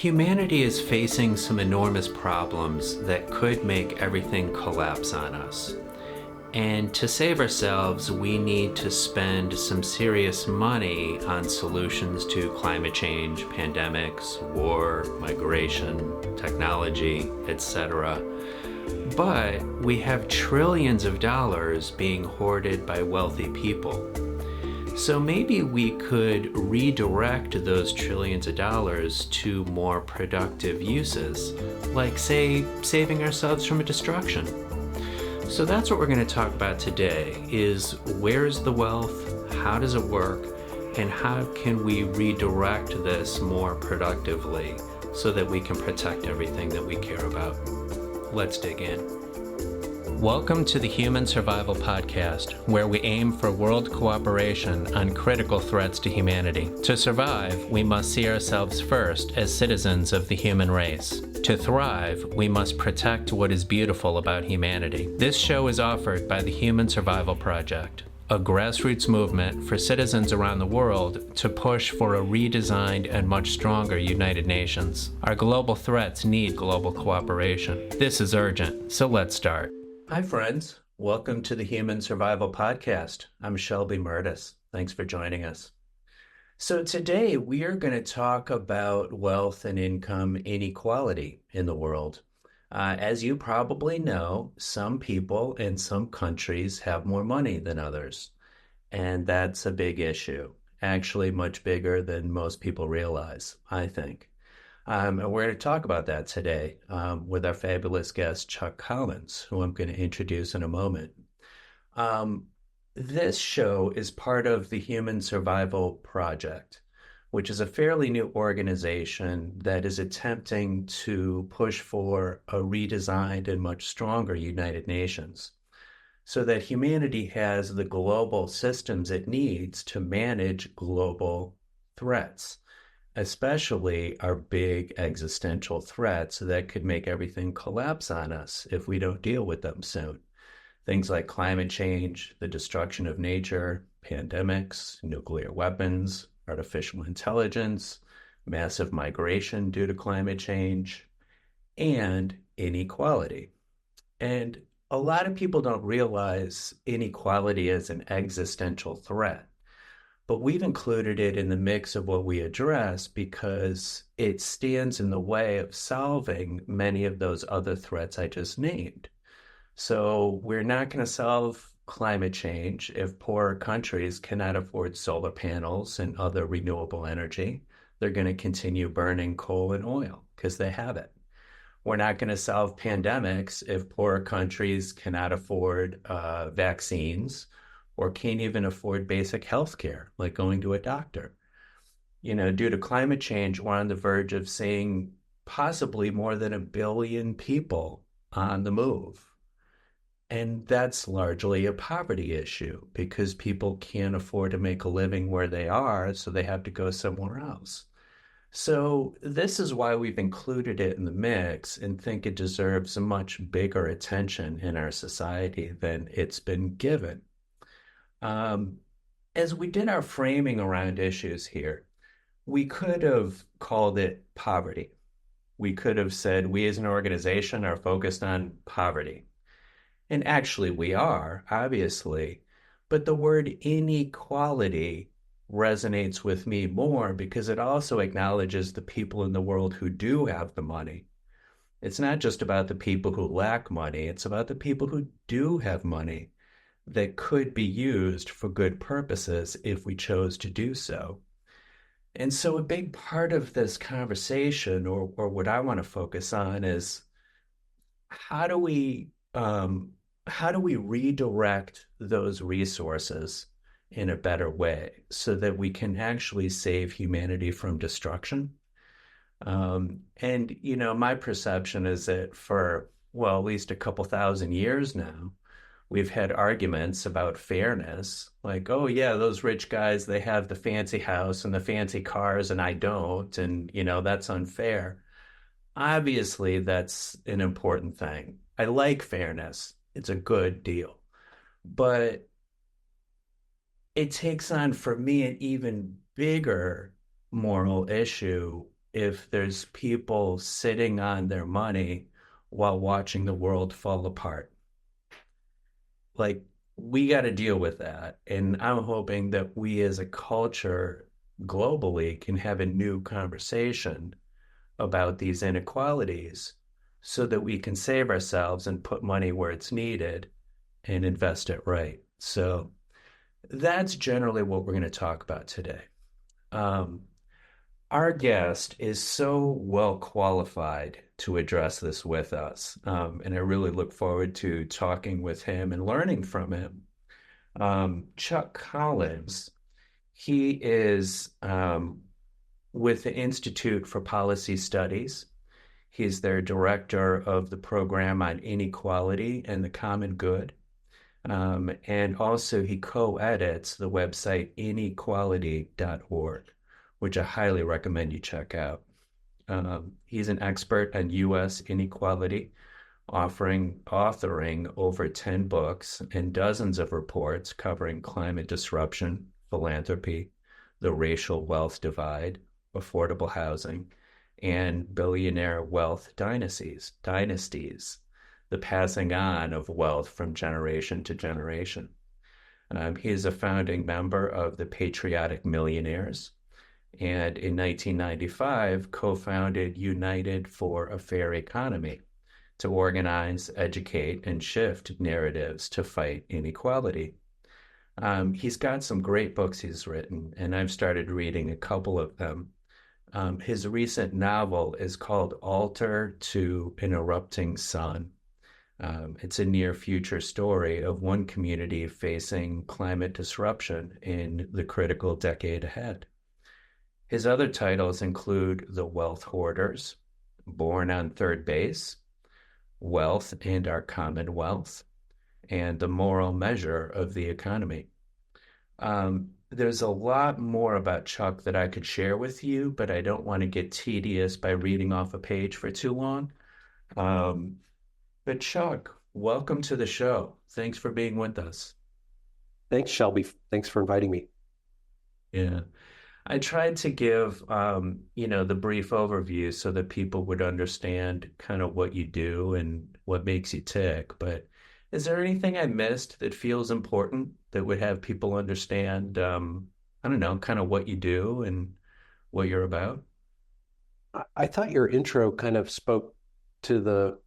Humanity is facing some enormous problems that could make everything collapse on us. And to save ourselves, we need to spend some serious money on solutions to climate change, pandemics, war, migration, technology, etc. But we have trillions of dollars being hoarded by wealthy people. So maybe we could redirect those trillions of dollars to more productive uses, like, say, saving ourselves from a destruction. So that's what we're going to talk about today, is where's the wealth, how does it work, and how can we redirect this more productively so that we can protect everything that we care about. Let's dig in. Welcome to the Human Survival Podcast, where we aim for world cooperation on critical threats to humanity. To survive, we must see ourselves first as citizens of the human race. To thrive, we must protect what is beautiful about humanity. This show is offered by the Human Survival Project, a grassroots movement for citizens around the world to push for a redesigned and much stronger United Nations. Our global threats need global cooperation. This is urgent, so let's start. Hi, friends. Welcome to the Human Survival Podcast. I'm Shelby Murtis. Thanks for joining us. So today we are going to talk about wealth and income inequality in the world. As you probably know, some people in some countries have more money than others, and that's a big issue. Actually, much bigger than most people realize, I think. And we're going to talk about that today with our fabulous guest, Chuck Collins, who I'm going to introduce in a moment. This show is part of the Human Survival Project, which is a fairly new organization that is attempting to push for a redesigned and much stronger United Nations so that humanity has the global systems it needs to manage global threats, especially our big existential threats that could make everything collapse on us if we don't deal with them soon. Things like climate change, the destruction of nature, pandemics, nuclear weapons, artificial intelligence, massive migration due to climate change, and inequality. And a lot of people don't realize inequality as an existential threat. But we've included it in the mix of what we address because it stands in the way of solving many of those other threats I just named. So we're not going to solve climate change if poorer countries cannot afford solar panels and other renewable energy. They're going to continue burning coal and oil because they have it. We're not going to solve pandemics if poorer countries cannot afford vaccines or can't even afford basic health care, like going to a doctor. Due to climate change, we're on the verge of seeing possibly more than 1 billion people on the move. And that's largely a poverty issue because people can't afford to make a living where they are, so they have to go somewhere else. So this is why we've included it in the mix and think it deserves a much bigger attention in our society than it's been given. As we did our framing around issues here, we could have called it poverty. We could have said we as an organization are focused on poverty. And actually we are, obviously, but the word inequality resonates with me more because it also acknowledges the people in the world who do have the money. It's not just about the people who lack money, it's about the people who do have money that could be used for good purposes if we chose to do so. And so a big part of this conversation, or what I want to focus on, is how do we redirect those resources in a better way so that we can actually save humanity from destruction? My perception is that for, well, at least a couple thousand years now, we've had arguments about fairness, like, oh yeah, those rich guys, they have the fancy house and the fancy cars and I don't, and that's unfair. Obviously, that's an important thing. I like fairness. It's a good deal. But it takes on, for me, an even bigger moral issue if there's people sitting on their money while watching the world fall apart. Like, we got to deal with that. And I'm hoping that we as a culture globally can have a new conversation about these inequalities so that we can save ourselves and put money where it's needed and invest it right. So that's generally what we're going to talk about today. Um, our guest is so well qualified to address this with us. And I really look forward to talking with him and learning from him. Chuck Collins, he is with the Institute for Policy Studies. He's their director of the program on inequality and the common good. And also, he co-edits the website inequality.org, which I highly recommend you check out. He's an expert on U.S. inequality, authoring over 10 books and dozens of reports covering climate disruption, philanthropy, the racial wealth divide, affordable housing, and billionaire wealth dynasties, the passing on of wealth from generation to generation. He is a founding member of the Patriotic Millionaires, and in 1995 co-founded United for a Fair Economy to organize, educate, and shift narratives to fight inequality. He's got some great books he's written, and I've started reading a couple of them. His recent novel is called Altar to an Erupting Sun. It's a near future story of one community facing climate disruption in the critical decade ahead. His other titles include The Wealth Hoarders, Born on Third Base, Wealth and Our Commonwealth, and The Moral Measure of the Economy. There's a lot more about Chuck that I could share with you, but I don't want to get tedious by reading off a page for too long. Um, but Chuck, welcome to the show. Thanks for being with us. Thanks, Shelby. Thanks for inviting me. Yeah. I tried to give, the brief overview so that people would understand kind of what you do and what makes you tick. But is there anything I missed that feels important that would have people understand, I don't know, kind of what you do and what you're about? I thought your intro kind of spoke to the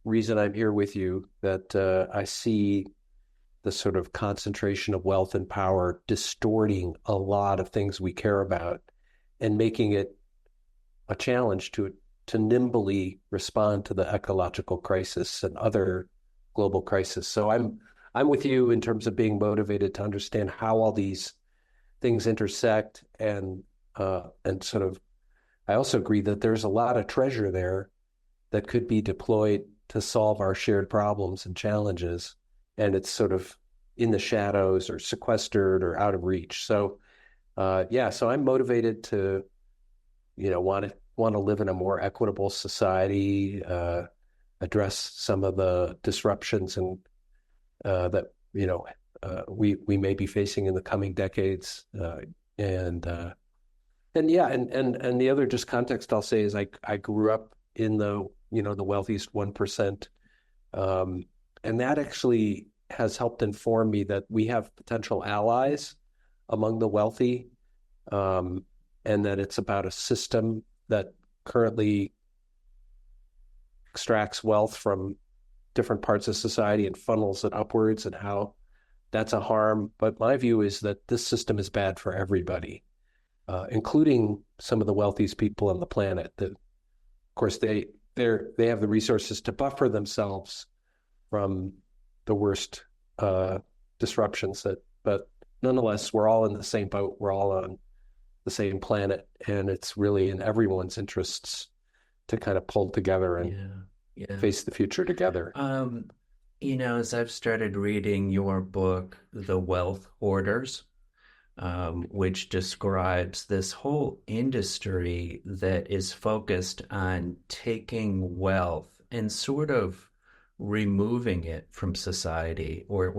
reason I'm here with you, that I see the sort of concentration of wealth and power distorting a lot of things we care about and making it a challenge to nimbly respond to the ecological crisis and other global crises. So I'm with you in terms of being motivated to understand how all these things intersect and sort of I also agree that there's a lot of treasure there that could be deployed to solve our shared problems and challenges, and it's sort of in the shadows or sequestered or out of reach. So so I'm motivated to, want to live in a more equitable society, address some of the disruptions and that we may be facing in the coming decades, and and the other just context I'll say is I grew up in the wealthiest 1%, and that actually has helped inform me that we have potential allies among the wealthy, and that it's about a system that currently extracts wealth from different parts of society and funnels it upwards, and how that's a harm. But my view is that this system is bad for everybody, including some of the wealthiest people on the planet. That, of course, they have the resources to buffer themselves from the worst disruptions. But nonetheless, we're all in the same boat. We're all on the same planet, and it's really in everyone's interests to kind of pull together and face the future together. As I've started reading your book, The Wealth Hoarders, which describes this whole industry that is focused on taking wealth and sort of removing it from society, or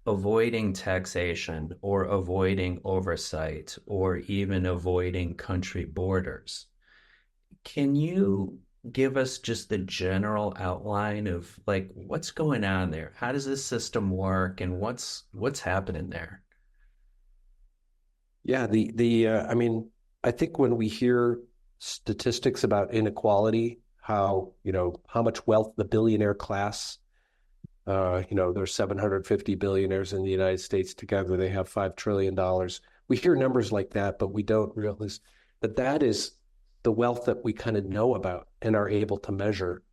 avoiding taxation or avoiding oversight or even avoiding country borders. Can you give us just the general outline of like what's going on there? How does this system work and what's happening there? Yeah, I mean, I think when we hear statistics about inequality, how, how much wealth the billionaire class, there's 750 billionaires in the United States together. They have $5 trillion. We hear numbers like that, but we don't realize that that is the wealth that we kind of know about and are able to measure.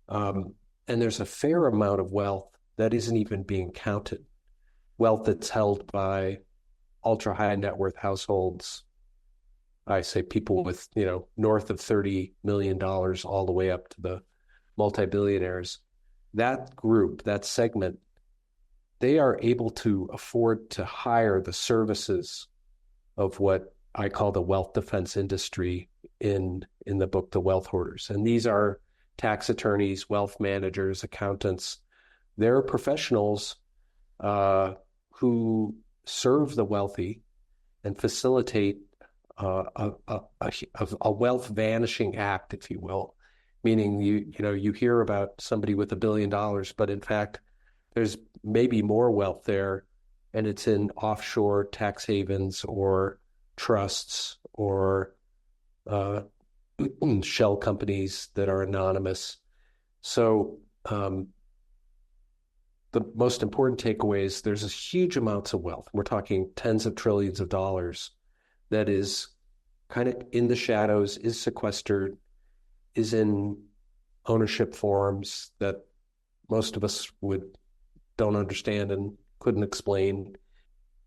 And there's a fair amount of wealth that isn't even being counted. Wealth that's held by ultra high net worth households. I say people with, north of $30 million all the way up to the multi-billionaires. That group, that segment, they are able to afford to hire the services of what I call the wealth defense industry in the book, The Wealth Hoarders. And these are tax attorneys, wealth managers, accountants. They're professionals who serve the wealthy and facilitate a wealth vanishing act, if you will, meaning you hear about somebody with $1 billion, but in fact, there's maybe more wealth there, and it's in offshore tax havens or trusts or shell companies that are anonymous. So the most important takeaway is there's a huge amounts of wealth. We're talking tens of trillions of dollars that is kind of in the shadows, is sequestered, is in ownership forms that most of us don't understand and couldn't explain,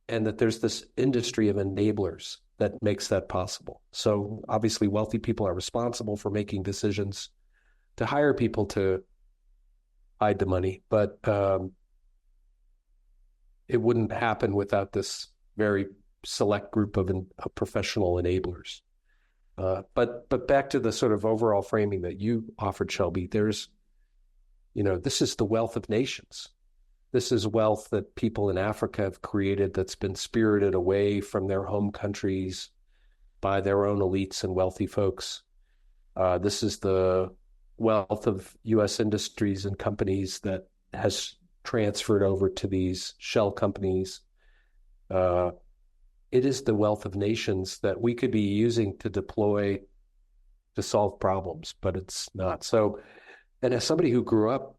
and that there's this industry of enablers that makes that possible. So obviously wealthy people are responsible for making decisions to hire people to hide the money, but it wouldn't happen without this very select group of professional enablers. But back to the sort of overall framing that you offered, Shelby, this is the wealth of nations. This is wealth that people in Africa have created that's been spirited away from their home countries by their own elites and wealthy folks. This is the wealth of U.S. industries and companies that has transferred over to these shell companies. It is the wealth of nations that we could be using to deploy to solve problems, but it's not. So, and as somebody who grew up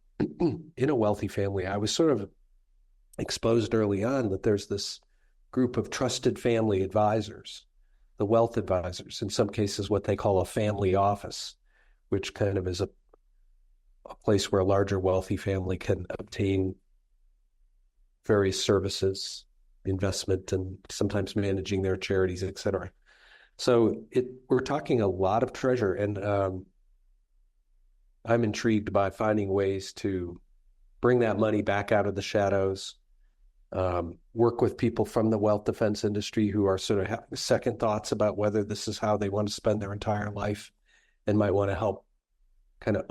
in a wealthy family, I was sort of exposed early on that there's this group of trusted family advisors, the wealth advisors, in some cases what they call a family office, which kind of is a place where a larger wealthy family can obtain various services, investment, and sometimes managing their charities, et cetera. So we're talking a lot of treasure, and I'm intrigued by finding ways to bring that money back out of the shadows, work with people from the wealth defense industry who are sort of having second thoughts about whether this is how they want to spend their entire life and might want to help kind of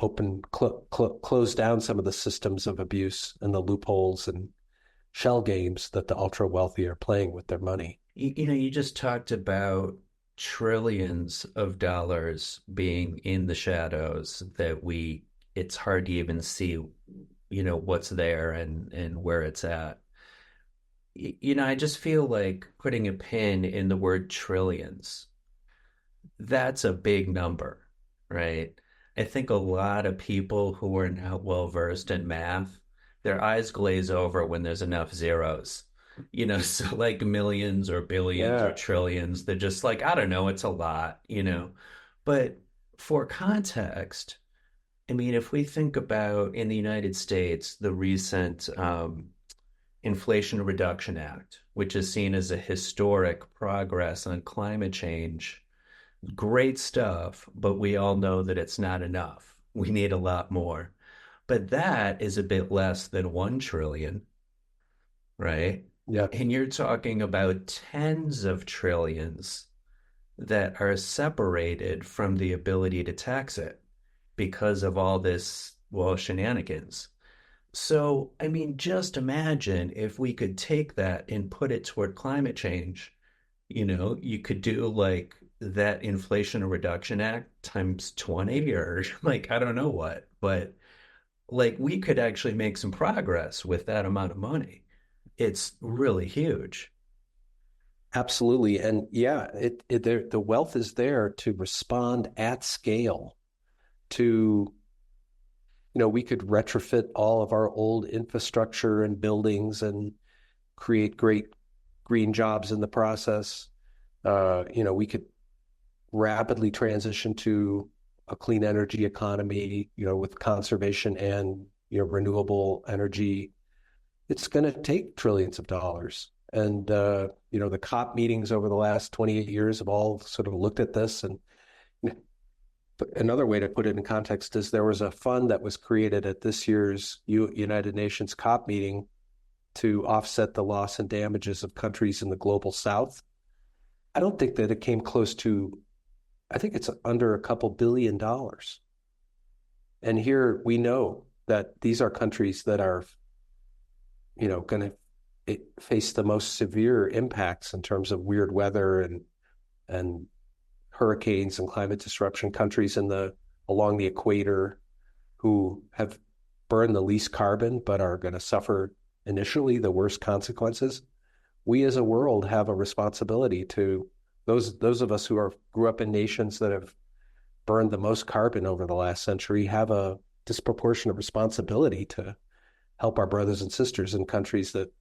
close down some of the systems of abuse and the loopholes and shell games that the ultra wealthy are playing with their money. You just talked about trillions of dollars being in the shadows that it's hard to even see, what's there and where it's at. I just feel like putting a pin in the word trillions. That's a big number, right? I think a lot of people who are not well versed in math, their eyes glaze over when there's enough zeros. So like millions or billions or Yeah, trillions, they're just like, I don't know, it's a lot. But for context, I mean, if we think about in the United States, the recent Inflation Reduction Act, which is seen as a historic progress on climate change, great stuff, but we all know that it's not enough. We need a lot more. But that is a bit less than 1 trillion, right? yeah, And you're talking about tens of trillions that are separated from the ability to tax it because of all this, well, shenanigans. So, I mean, just imagine if we could take that and put it toward climate change. You could do like that Inflation Reduction Act times 20 or like I don't know what, but like we could actually make some progress with that amount of money. It's really huge. Absolutely. And yeah, the wealth is there to respond at scale to, we could retrofit all of our old infrastructure and buildings and create great green jobs in the process. We could rapidly transition to a clean energy economy, with conservation and, renewable energy. It's going to take trillions of dollars. And, the COP meetings over the last 28 years have all sort of looked at this. And another way to put it in context is there was a fund that was created at this year's United Nations COP meeting to offset the loss and damages of countries in the global south. I don't think that it came close to, I think it's under a couple $1 billion. And here we know that these are countries that are, going to face the most severe impacts in terms of weird weather and hurricanes and climate disruption. Countries along the equator who have burned the least carbon but are going to suffer initially the worst consequences. We as a world have a responsibility to those of us who grew up in nations that have burned the most carbon over the last century have a disproportionate responsibility to help our brothers and sisters in countries that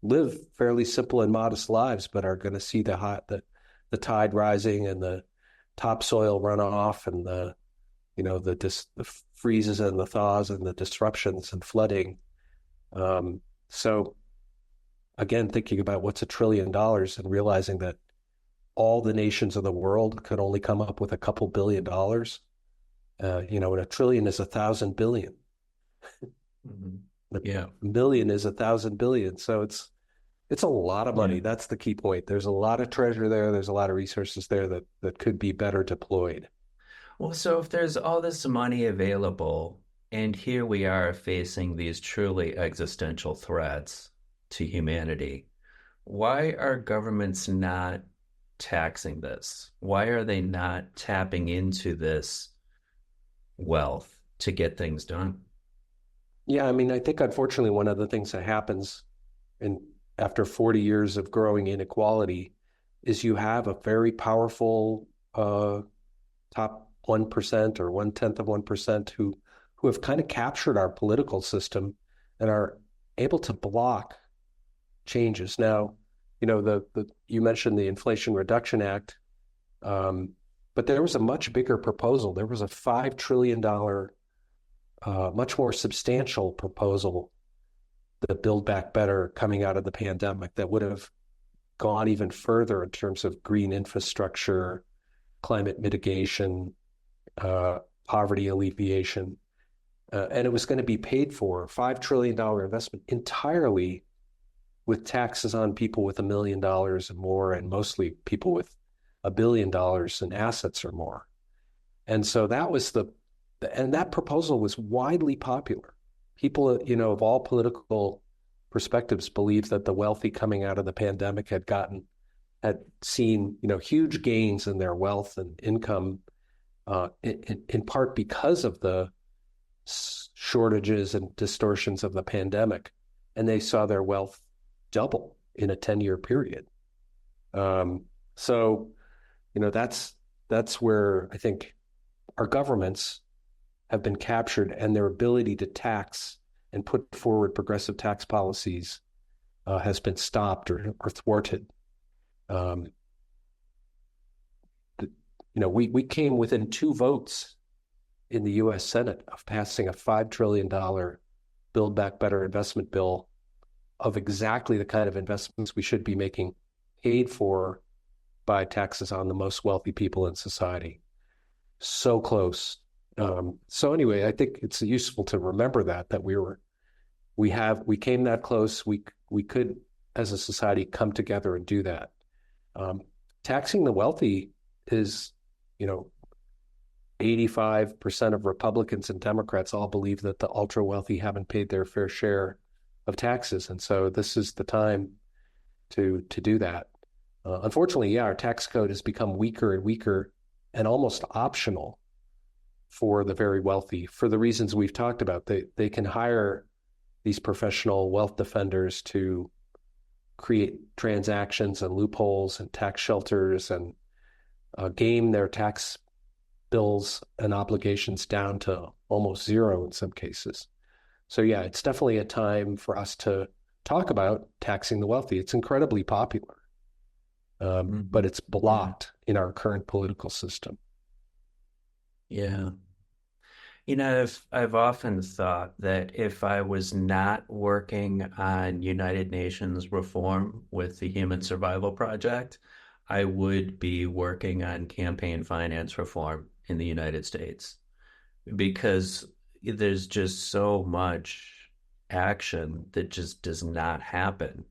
live fairly simple and modest lives, but are going to see the tide rising and the topsoil runoff and the freezes and the thaws and the disruptions and flooding. So again, thinking about what's $1 trillion and realizing that all the nations of the world could only come up with a couple $1 billion. And $1 trillion is 1,000 billion. Mhm. A Yeah. million is 1,000 billion. So it's a lot of money. Yeah. That's the key point. There's a lot of treasure there. There's a lot of resources there that could be better deployed. Well, so if there's all this money available, and here we are facing these truly existential threats to humanity, why are governments not taxing this? Why are they not tapping into this wealth to get things done? Yeah, I mean, I think unfortunately one of the things that happens in after 40 years of growing inequality is you have a very powerful top 1% or 1/10 of 1% who have kind of captured our political system and are able to block changes. Now, you mentioned the Inflation Reduction Act, but there was a much bigger proposal. There was a $5 trillion, much more substantial proposal, the Build Back Better coming out of the pandemic that would have gone even further in terms of green infrastructure, climate mitigation, poverty alleviation. And it was going to be paid for, $5 trillion investment entirely with taxes on people with $1 million or more, and mostly people with $1 billion in assets or more. And so and that proposal was widely popular. People, of all political perspectives believed that the wealthy coming out of the pandemic had seen, huge gains in their wealth and income, in part because of the shortages and distortions of the pandemic, and they saw their wealth double in a 10-year period. So, that's where I think our governments have been captured, and their ability to tax and put forward progressive tax policies has been stopped or thwarted. Um, we came within 2 votes in the U.S. Senate of passing a $5 trillion Build Back Better investment bill of exactly the kind of investments we should be making, paid for by taxes on the most wealthy people in society. So close. So anyway, I think it's useful to remember that we came that close. We could, as a society, come together and do that. Taxing the wealthy is, 85% of Republicans and Democrats all believe that the ultra wealthy haven't paid their fair share of taxes. And so this is the time to do that. Unfortunately, yeah, our tax code has become weaker and weaker and almost optional for the very wealthy for the reasons we've talked about. They can hire these professional wealth defenders to create transactions and loopholes and tax shelters and game their tax bills and obligations down to almost zero in some cases. So yeah, it's definitely a time for us to talk about taxing the wealthy. It's incredibly popular, but it's blocked in our current political system. Yeah. You know, I've often thought that if I was not working on United Nations reform with the Human Survival Project, I would be working on campaign finance reform in the United States because there's just so much action that just does not happen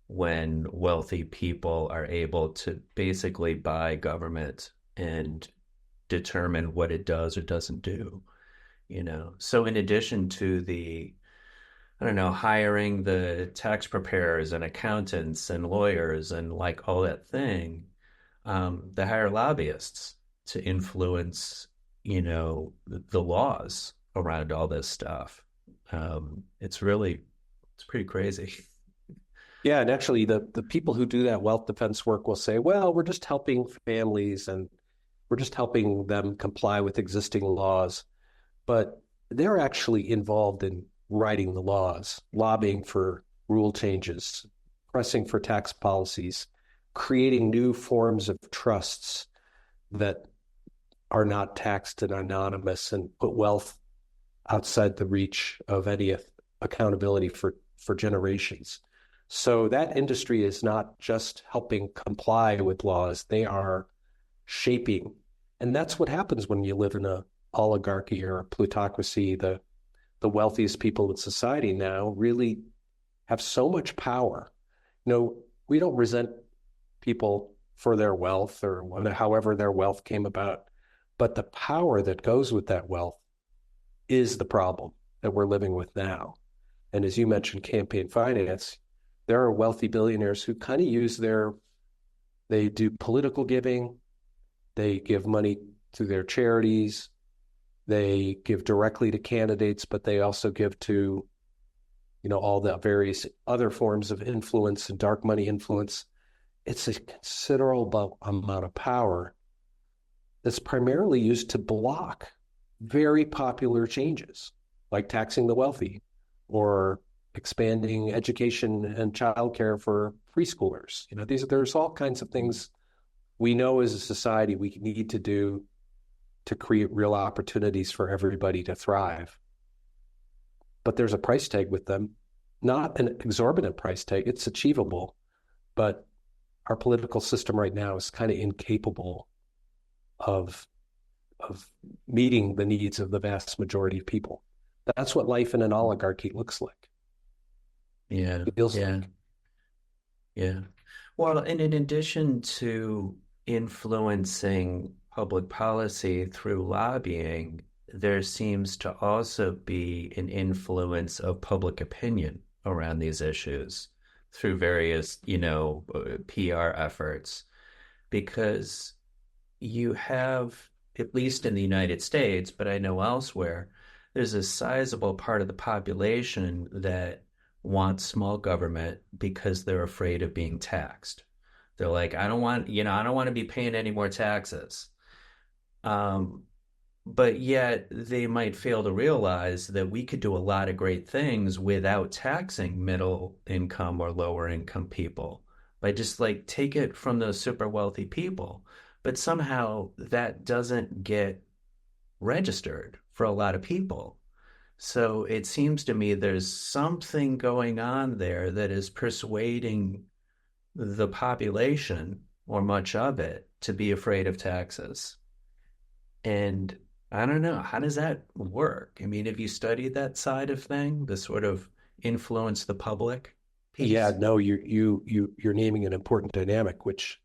when wealthy people are able to basically buy government and determine what it does or doesn't do. So in addition to I don't know, hiring the tax preparers and accountants and lawyers and like all that thing, they hire lobbyists to influence, the laws around all this stuff. It's pretty crazy. Yeah, and actually the people who do that wealth defense work will say, well, we're just helping families and we're just helping them comply with existing laws. But they're actually involved in writing the laws, lobbying for rule changes, pressing for tax policies, creating new forms of trusts that are not taxed and anonymous and put wealth outside the reach of any accountability for generations. So that industry is not just helping comply with laws, they are shaping. And that's what happens when you live in a oligarchy or a plutocracy. The wealthiest people in society now really have so much power. We don't resent people for their wealth or however their wealth came about, but the power that goes with that wealth is the problem that we're living with now. And as you mentioned, campaign finance, there are wealthy billionaires who kind of they do political giving, they give money to their charities, they give directly to candidates, but they also give to, all the various other forms of influence and dark money influence. It's a considerable amount of power that's primarily used to block very popular changes, like taxing the wealthy or expanding education and childcare for preschoolers. There's all kinds of things we know as a society we need to do to create real opportunities for everybody to thrive. But there's a price tag with them, not an exorbitant price tag. It's achievable, but our political system right now is kind of incapable of meeting the needs of the vast majority of people. That's what life in an oligarchy looks like. Yeah. Feels Yeah. like. Yeah. Well, and in addition to influencing public policy through lobbying, there seems to also be an influence of public opinion around these issues through various, PR efforts, because you have, at least in the United States, but I know elsewhere, there's a sizable part of the population that wants small government because they're afraid of being taxed. They're like, I don't want to be paying any more taxes. But yet they might fail to realize that we could do a lot of great things without taxing middle income or lower income people by just like take it from those super wealthy people. But somehow that doesn't get registered for a lot of people. So it seems to me there's something going on there that is persuading the population, or much of it, to be afraid of taxes. And I don't know, how does that work? I mean, have you studied that side of thing, the sort of influence the public piece? Yeah, no, you're naming an important dynamic, which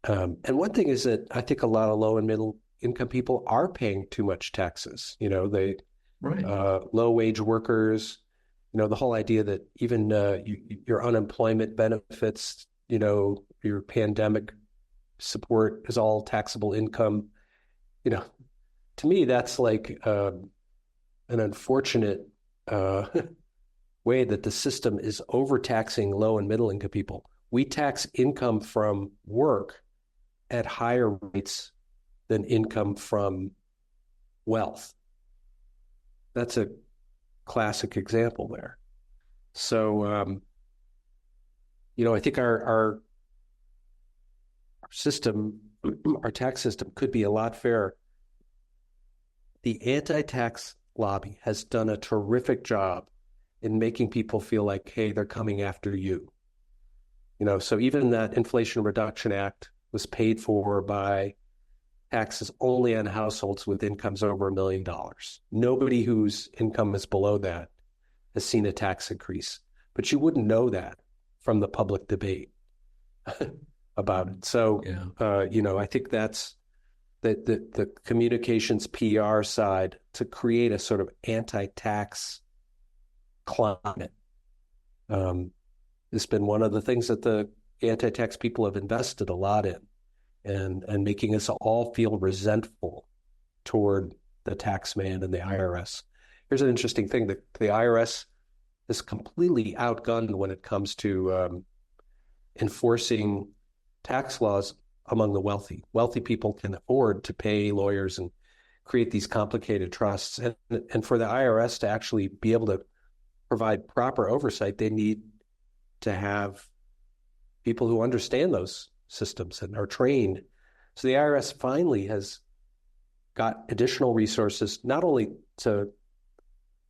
and one thing is that I think a lot of low and middle income people are paying too much taxes. They Right. low wage workers, the whole idea that even your unemployment benefits, your pandemic support is all taxable income. To me, that's like an unfortunate way that the system is overtaxing low and middle income people. We tax income from work at higher rates than income from wealth. That's a classic example there. So, I think our system, our tax system could be a lot fairer. The anti-tax lobby has done a terrific job in making people feel like, hey, they're coming after you. So even that Inflation Reduction Act was paid for by taxes only on households with incomes over $1 million. Nobody whose income is below that has seen a tax increase, but you wouldn't know that from the public debate about it. So, Yeah. I think that's the communications PR side to create a sort of anti-tax climate. It's been one of the things that the anti-tax people have invested a lot in, and making us all feel resentful toward the tax man and the IRS. Here's an interesting thing: the IRS is completely outgunned when it comes to enforcing tax laws among the wealthy. Wealthy people can afford to pay lawyers and create these complicated trusts. And for the IRS to actually be able to provide proper oversight, they need to have people who understand those systems and are trained. So the IRS finally has got additional resources, not only to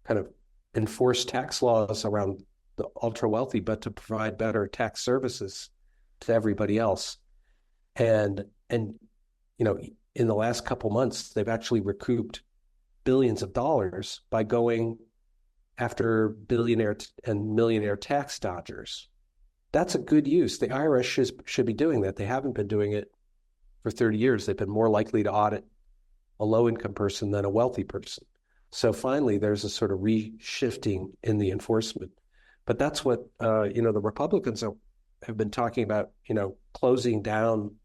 kind of enforce tax laws around the ultra wealthy, but to provide better tax services to everybody else. And in the last couple months, they've actually recouped billions of dollars by going after billionaire and millionaire tax dodgers. That's a good use. The IRS should be doing that. They haven't been doing it for 30 years. They've been more likely to audit a low-income person than a wealthy person. So finally, there's a sort of reshifting in the enforcement. But that's what, the Republicans have been talking about, closing down,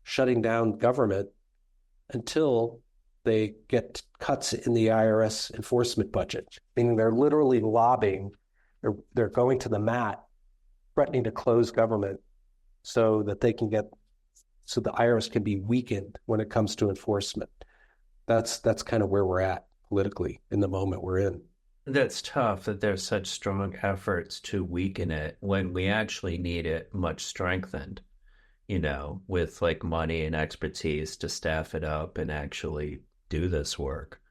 shutting down government until they get cuts in the IRS enforcement budget, meaning they're literally lobbying. They're going to the mat, threatening to close government so that the IRS can be weakened when it comes to enforcement. That's kind of where we're at politically in the moment we're in. That's tough that there's such strong efforts to weaken it when we actually need it much strengthened, with like money and expertise to staff it up and actually do this work,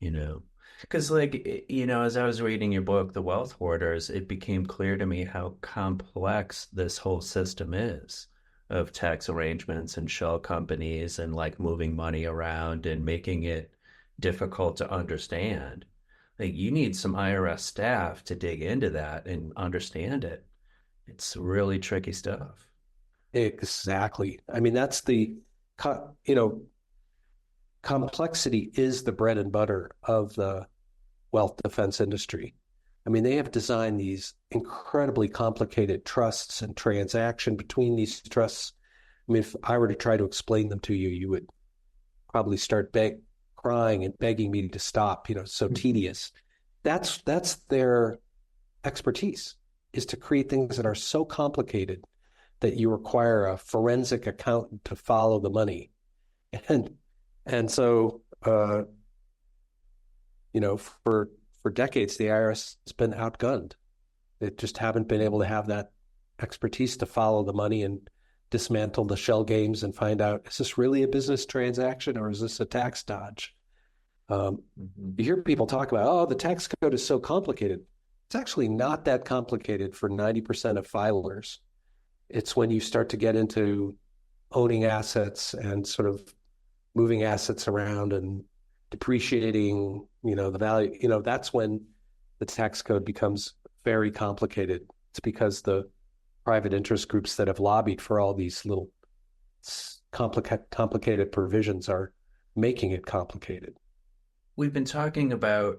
Because, as I was reading your book, The Wealth Hoarders, it became clear to me how complex this whole system is of tax arrangements and shell companies and like moving money around and making it difficult to understand. Like, you need some IRS staff to dig into that and understand it. It's really tricky stuff. Exactly. I mean, that's complexity is the bread and butter of the wealth defense industry. I mean, they have designed these incredibly complicated trusts and transaction between these trusts. I mean, if I were to try to explain them to you, you would probably start crying and begging me to stop, so tedious. That's their expertise, is to create things that are so complicated that you require a forensic accountant to follow the money. And so, for decades, the IRS has been outgunned. They just haven't been able to have that expertise to follow the money and dismantle the shell games and find out, is this really a business transaction or is this a tax dodge? You hear people talk about, oh, the tax code is so complicated. It's actually not that complicated for 90% of filers. It's when you start to get into owning assets and sort of moving assets around and depreciating, the value, that's when the tax code becomes very complicated. It's because the private interest groups that have lobbied for all these little complicated provisions are making it complicated. We've been talking about,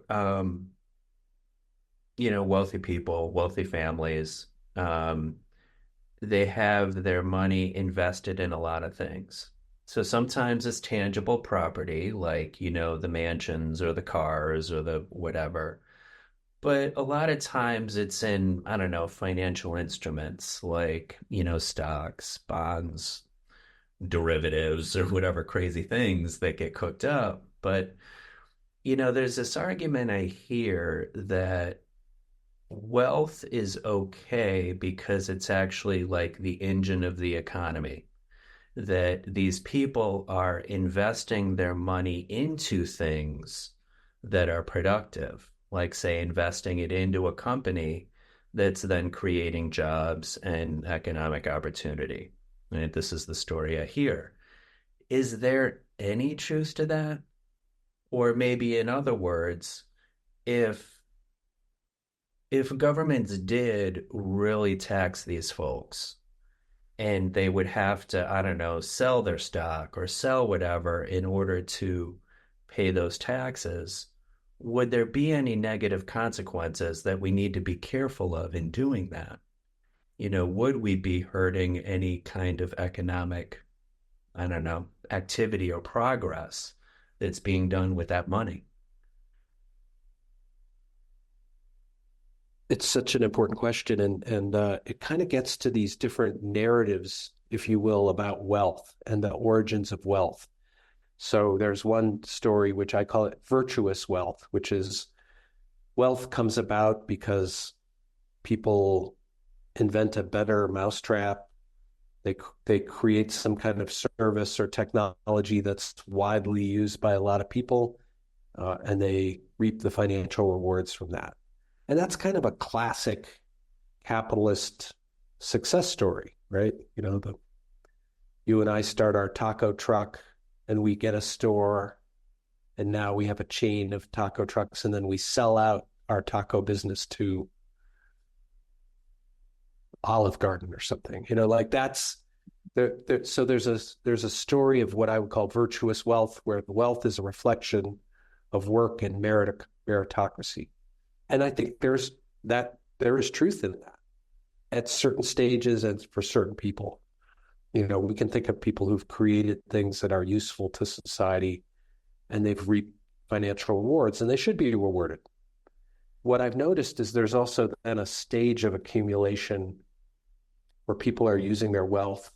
wealthy people, wealthy families. Um, they have their money invested in a lot of things. So sometimes it's tangible property, like, the mansions or the cars or the whatever. But a lot of times it's in, I don't know, financial instruments like, stocks, bonds, derivatives, or whatever crazy things that get cooked up. But, there's this argument I hear that wealth is okay because it's actually like the engine of the economy, that these people are investing their money into things that are productive, like, say, investing it into a company that's then creating jobs and economic opportunity. And this is the story I hear. Is there any truth to that? Or maybe, in other words, if governments did really tax these folks, and they would have to, I don't know, sell their stock or sell whatever in order to pay those taxes, would there be any negative consequences that we need to be careful of in doing that? Would we be hurting any kind of economic, I don't know, activity or progress that's being done with that money? It's such an important question, and it kind of gets to these different narratives, if you will, about wealth and the origins of wealth. So there's one story which I call it virtuous wealth, which is wealth comes about because people invent a better mousetrap. They create some kind of service or technology that's widely used by a lot of people, and they reap the financial rewards from that. And that's kind of a classic capitalist success story, right? You and I start our taco truck and we get a store, and now we have a chain of taco trucks, and then we sell out our taco business to Olive Garden or something. Like that's so there's a story of what I would call virtuous wealth, where the wealth is a reflection of work and meritocracy. And I think there is truth in that at certain stages and for certain people. We can think of people who've created things that are useful to society, and they've reaped financial rewards, and they should be rewarded. What I've noticed is there's also then a stage of accumulation where people are using their wealth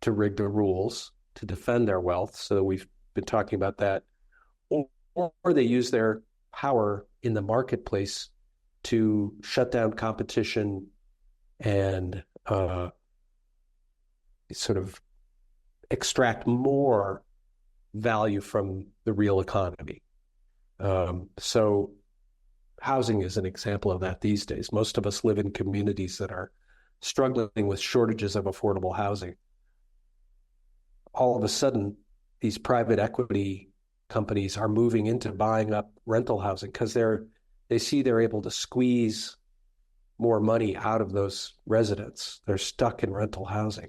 to rig the rules, to defend their wealth. So we've been talking about that. Or they use their power in the marketplace to shut down competition and sort of extract more value from the real economy. So housing is an example of that these days. Most of us live in communities that are struggling with shortages of affordable housing. All of a sudden, these private equity companies are moving into buying up rental housing because they see they're able to squeeze more money out of those residents. They're stuck in rental housing.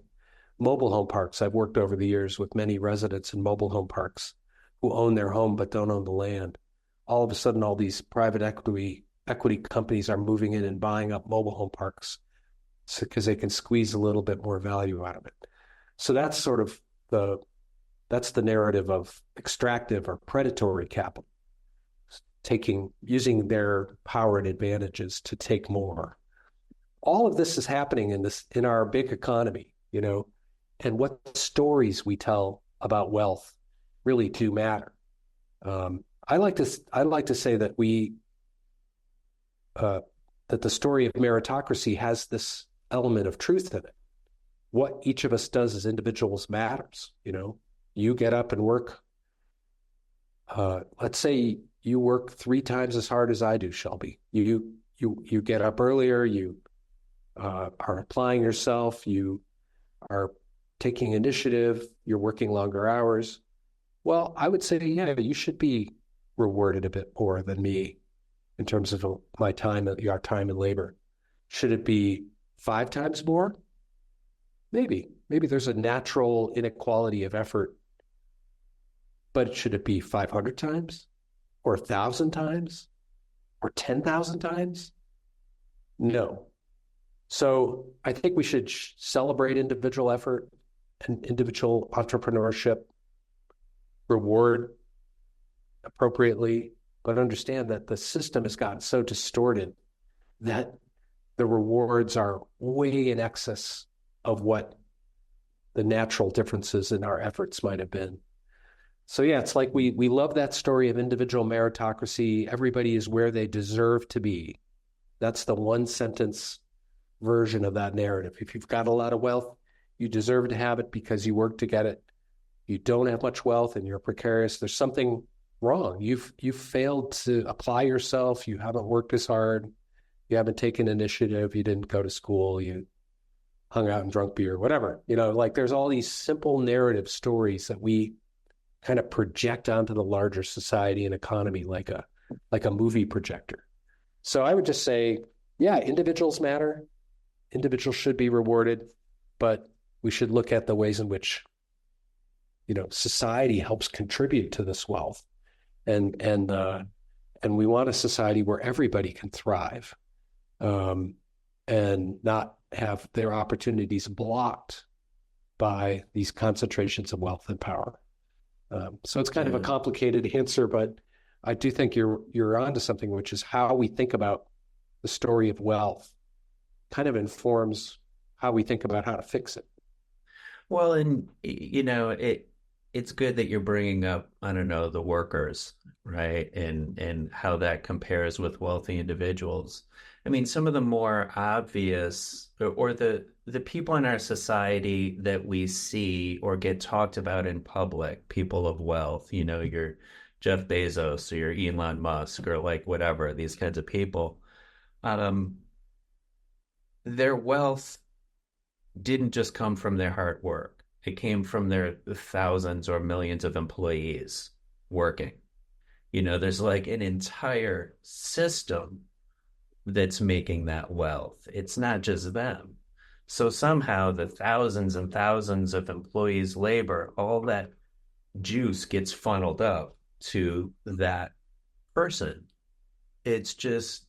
Mobile home parks. I've worked over the years with many residents in mobile home parks who own their home but don't own the land. All of a sudden, all these private equity companies are moving in and buying up mobile home parks because they can squeeze a little bit more value out of it. So that's sort of that's the narrative of extractive or predatory capital, using their power and advantages to take more. All of this is happening in our big economy, and what stories we tell about wealth really do matter. I like to say that that the story of meritocracy has this element of truth in it. What each of us does as individuals matters. You get up and work. Let's say you work 3 times as hard as I do, Shelby. You get up earlier. You are applying yourself. You are taking initiative. You're working longer hours. Well, I would say, yeah, you should be rewarded a bit more than me in terms of my time, your time and labor. Should it be 5 times more? Maybe there's a natural inequality of effort But should it be 500 times or 1,000 times or 10,000 times? No. So I think we should celebrate individual effort and individual entrepreneurship, reward appropriately, but understand that the system has gotten so distorted that the rewards are way in excess of what the natural differences in our efforts might have been. So yeah, it's like we love that story of individual meritocracy. Everybody is where they deserve to be. That's the one sentence version of that narrative. If you've got a lot of wealth, you deserve to have it because you work to get it. You don't have much wealth and you're precarious. There's something wrong. You've failed to apply yourself. You haven't worked as hard. You haven't taken initiative. You didn't go to school. You hung out and drunk beer, whatever. Like there's all these simple narrative stories that we kind of project onto the larger society and economy like a movie projector. So I would just say, yeah, individuals matter. Individuals should be rewarded, but we should look at the ways in which, society helps contribute to this wealth. And we want a society where everybody can thrive, and not have their opportunities blocked by these concentrations of wealth and power. So it's kind of a complicated answer, but I do think you're onto something, which is how we think about the story of wealth kind of informs how we think about how to fix it. Well, and it's good that you're bringing up, I don't know, the workers, right? And how that compares with wealthy individuals. I mean, some of the more obvious or the people in our society that we see or get talked about in public, people of wealth, your Jeff Bezos or your Elon Musk or like whatever, these kinds of people, their wealth didn't just come from their hard work. It came from their thousands or millions of employees working. There's like an entire system that's making that wealth. It's not just them. So somehow the thousands and thousands of employees' labor, all that juice gets funneled up to that person. It's just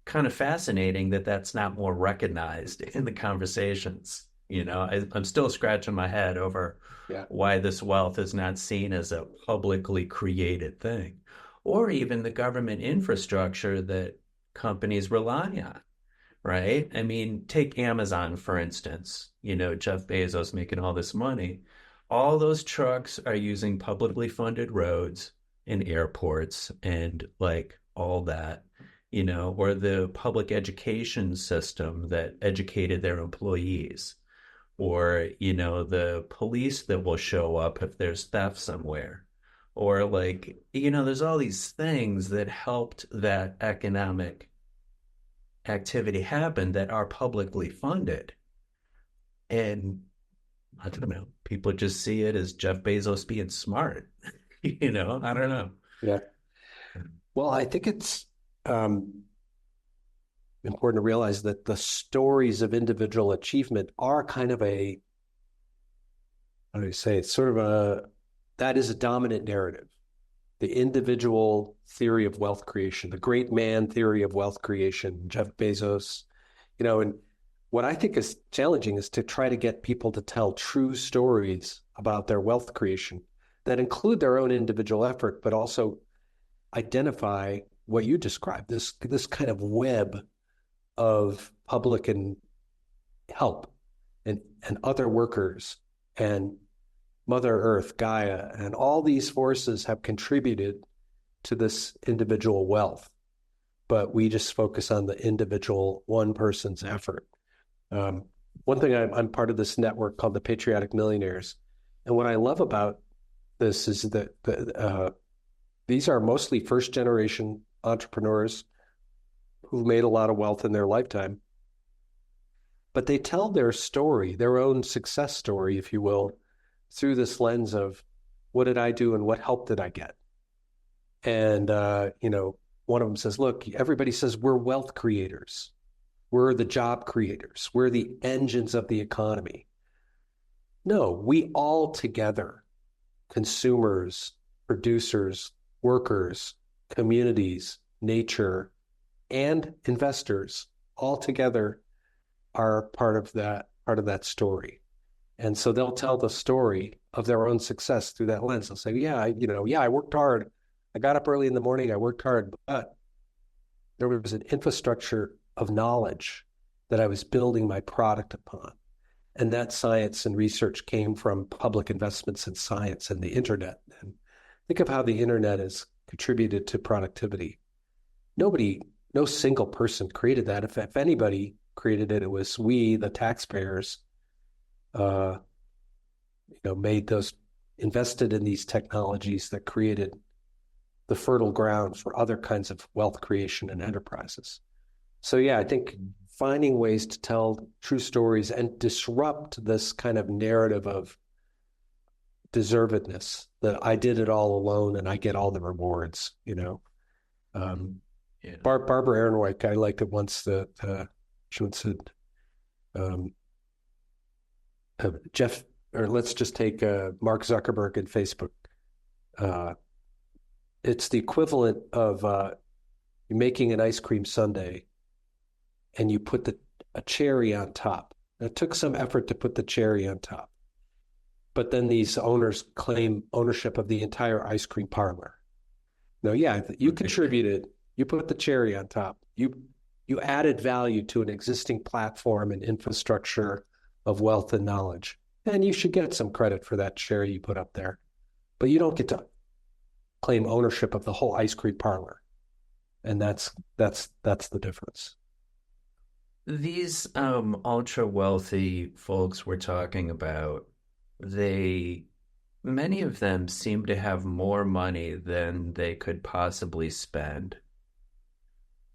kind of fascinating that that's not more recognized in the conversations. I'm still scratching my head over why this wealth is not seen as a publicly created thing, or even the government infrastructure that companies rely on, right? I mean, take Amazon, for instance, Jeff Bezos making all this money. All those trucks are using publicly funded roads and airports and like all that, or the public education system that educated their employees, or, the police that will show up if there's theft somewhere, or like, there's all these things that helped that economic activity happen that are publicly funded. And I don't know, people just see it as Jeff Bezos being smart. I don't know. Yeah. Well, I think it's important to realize that the stories of individual achievement are kind of how do you say, it's sort of that is a dominant narrative. The individual theory of wealth creation, the great man theory of wealth creation, Jeff Bezos, and what I think is challenging is to try to get people to tell true stories about their wealth creation that include their own individual effort, but also identify what you described, this kind of web of public and help and other workers and Mother Earth, Gaia, and all these forces have contributed to this individual wealth, but we just focus on the individual one person's effort. One thing, I'm part of this network called the Patriotic Millionaires, and what I love about this is that these are mostly first-generation entrepreneurs who've made a lot of wealth in their lifetime, but they tell their story, their own success story, if you will, through this lens of what did I do and what help did I get? And, one of them says, look, everybody says we're wealth creators. We're the job creators. We're the engines of the economy. No, we all together, consumers, producers, workers, communities, nature, and investors all together are part of that story. And so they'll tell the story of their own success through that lens. They'll say, I worked hard. I got up early in the morning. I worked hard, but there was an infrastructure of knowledge that I was building my product upon. And that science and research came from public investments in science and the internet. And think of how the internet has contributed to productivity. No single person created that. If anybody created it, it was we, the taxpayers, invested in these technologies that created the fertile ground for other kinds of wealth creation and enterprises. So yeah, I think finding ways to tell true stories and disrupt this kind of narrative of deservedness, that I did it all alone and I get all the rewards, Barbara Ehrenreich, I liked it once that she once said, Jeff, or let's just take Mark Zuckerberg and Facebook. It's the equivalent of you making an ice cream sundae and you put a cherry on top. It took some effort to put the cherry on top. But then these owners claim ownership of the entire ice cream parlor. No, yeah, you contributed. You put the cherry on top. You added value to an existing platform and infrastructure of wealth and knowledge. And you should get some credit for that cherry you put up there. But you don't get to claim ownership of the whole ice cream parlor. And that's the difference. These ultra wealthy folks we're talking about, many of them seem to have more money than they could possibly spend.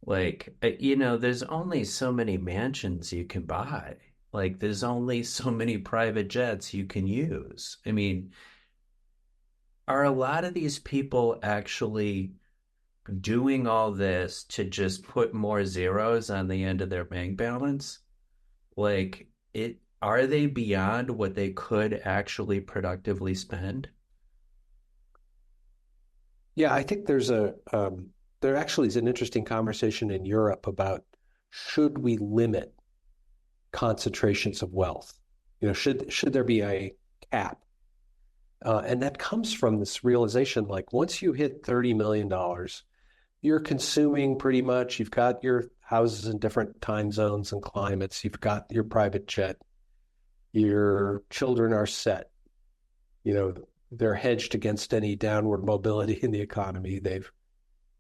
Like, there's only so many mansions you can buy. Like, there's only so many private jets you can use. I mean, are a lot of these people actually doing all this to just put more zeros on the end of their bank balance? Like, are they beyond what they could actually productively spend? Yeah, I think there actually is an interesting conversation in Europe about, should we limit concentrations of wealth? Should there be a cap? And that comes from this realization, like, once you hit $30 million, you're consuming pretty much. You've got your houses in different time zones and climates. You've got your private jet. Your children are set. They're hedged against any downward mobility in the economy. They've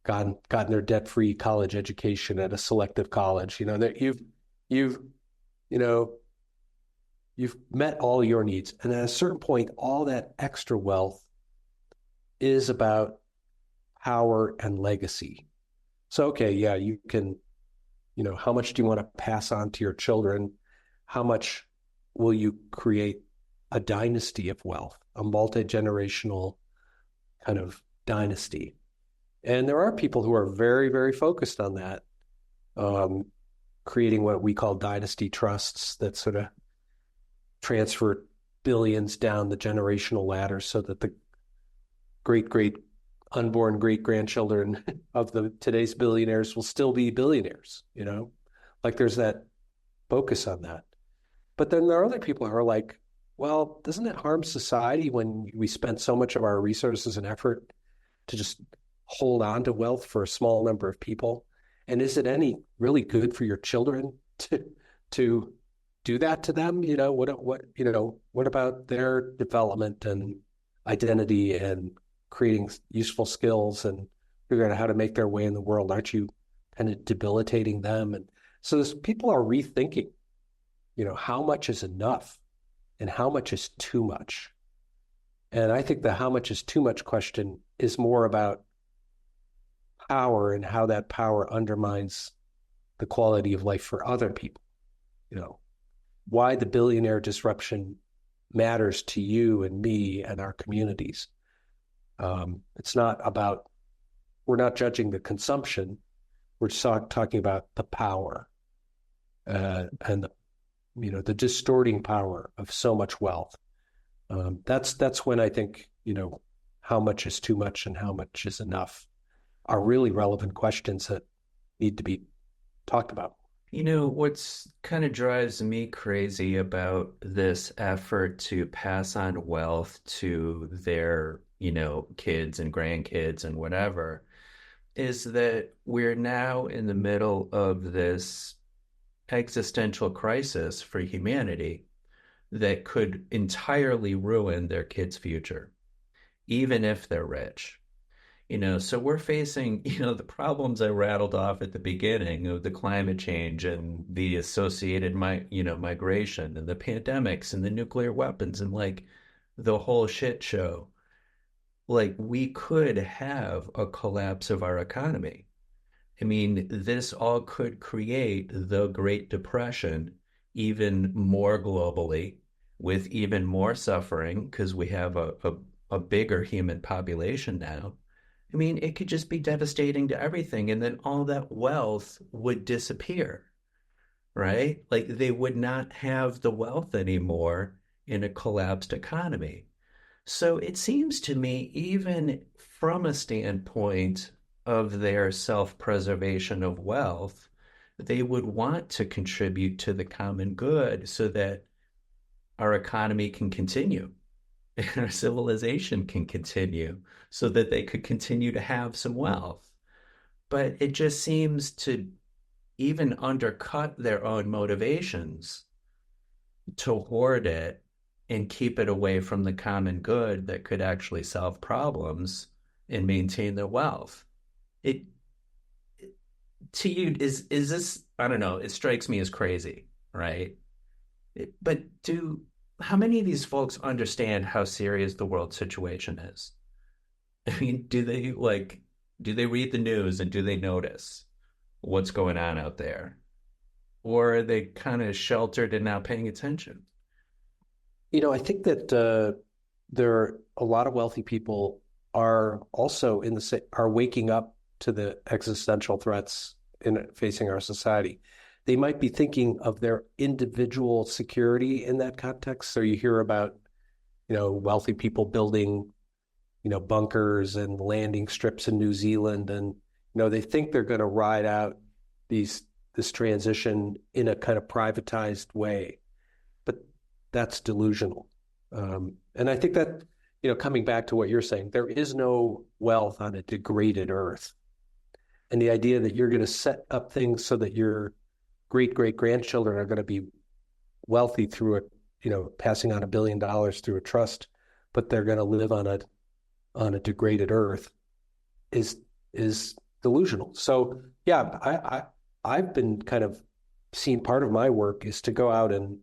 gotten their debt-free college education at a selective college. That you've met all your needs. And at a certain point, all that extra wealth is about power and legacy. So, okay, yeah, you can, how much do you want to pass on to your children? How much will you create a dynasty of wealth, a multi-generational kind of dynasty? And there are people who are very, very focused on that, creating what we call dynasty trusts that sort of transfer billions down the generational ladder so that the unborn great-grandchildren of today's billionaires will still be billionaires, Like, there's that focus on that. But then there are other people who are like, well, doesn't it harm society when we spend so much of our resources and effort to just hold on to wealth for a small number of people? And is it any really good for your children to do that to them? What about their development and identity and creating useful skills and figuring out how to make their way in the world? Aren't you kind of debilitating them? And so people are rethinking, how much is enough and how much is too much? And I think the how much is too much question is more about power and how that power undermines the quality of life for other people. Why the billionaire disruption matters to you and me and our communities. It's not about, we're not judging the consumption. We're just talking about the power and the distorting power of so much wealth. That's when I think, how much is too much and how much is enough are really relevant questions that need to be talked about. What's kind of drives me crazy about this effort to pass on wealth to their, kids and grandkids and whatever, is that we're now in the middle of this existential crisis for humanity that could entirely ruin their kids' future, even if they're rich. So we're facing, the problems I rattled off at the beginning of the climate change and the associated, migration and the pandemics and the nuclear weapons and like the whole shit show. Like we could have a collapse of our economy. I mean, this all could create the Great Depression even more globally with even more suffering because we have a bigger human population now. I mean, it could just be devastating to everything. And then all that wealth would disappear, right? Like they would not have the wealth anymore in a collapsed economy. So it seems to me, even from a standpoint of their self-preservation of wealth, they would want to contribute to the common good so that our economy can continue and our civilization can continue so that they could continue to have some wealth. But it just seems to even undercut their own motivations to hoard it and keep it away from the common good that could actually solve problems and maintain their wealth. It to you is this, I don't know, it strikes me as crazy, right? But how many of these folks understand how serious the world situation is? I mean, do they read the news and do they notice what's going on out there? Or are they kind of sheltered and not paying attention? I think that there are a lot of wealthy people are also are waking up to the existential threats in facing our society. They might be thinking of their individual security in that context. So you hear about, wealthy people building, bunkers and landing strips in New Zealand, and they think they're going to ride out this transition in a kind of privatized way, but that's delusional. And I think that, coming back to what you're saying, there is no wealth on a degraded earth. And the idea that you're going to set up things so that your great-great-grandchildren are going to be wealthy through passing on $1 billion through a trust, but they're going to live on a degraded earth is delusional. So yeah, I've been kind of seen, part of my work is to go out and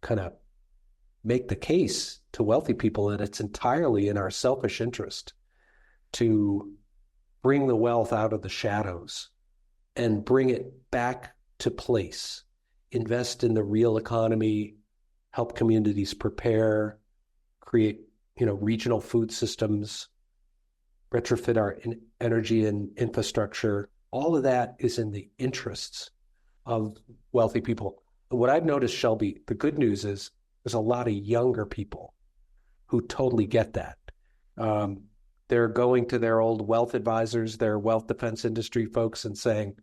kind of make the case to wealthy people that it's entirely in our selfish interest to bring the wealth out of the shadows and bring it back to place, invest in the real economy, help communities prepare, create, regional food systems, retrofit our energy and infrastructure. All of that is in the interests of wealthy people. And what I've noticed, Shelby, the good news is there's a lot of younger people who totally get that. They're going to their old wealth advisors, their wealth defense industry folks, and saying,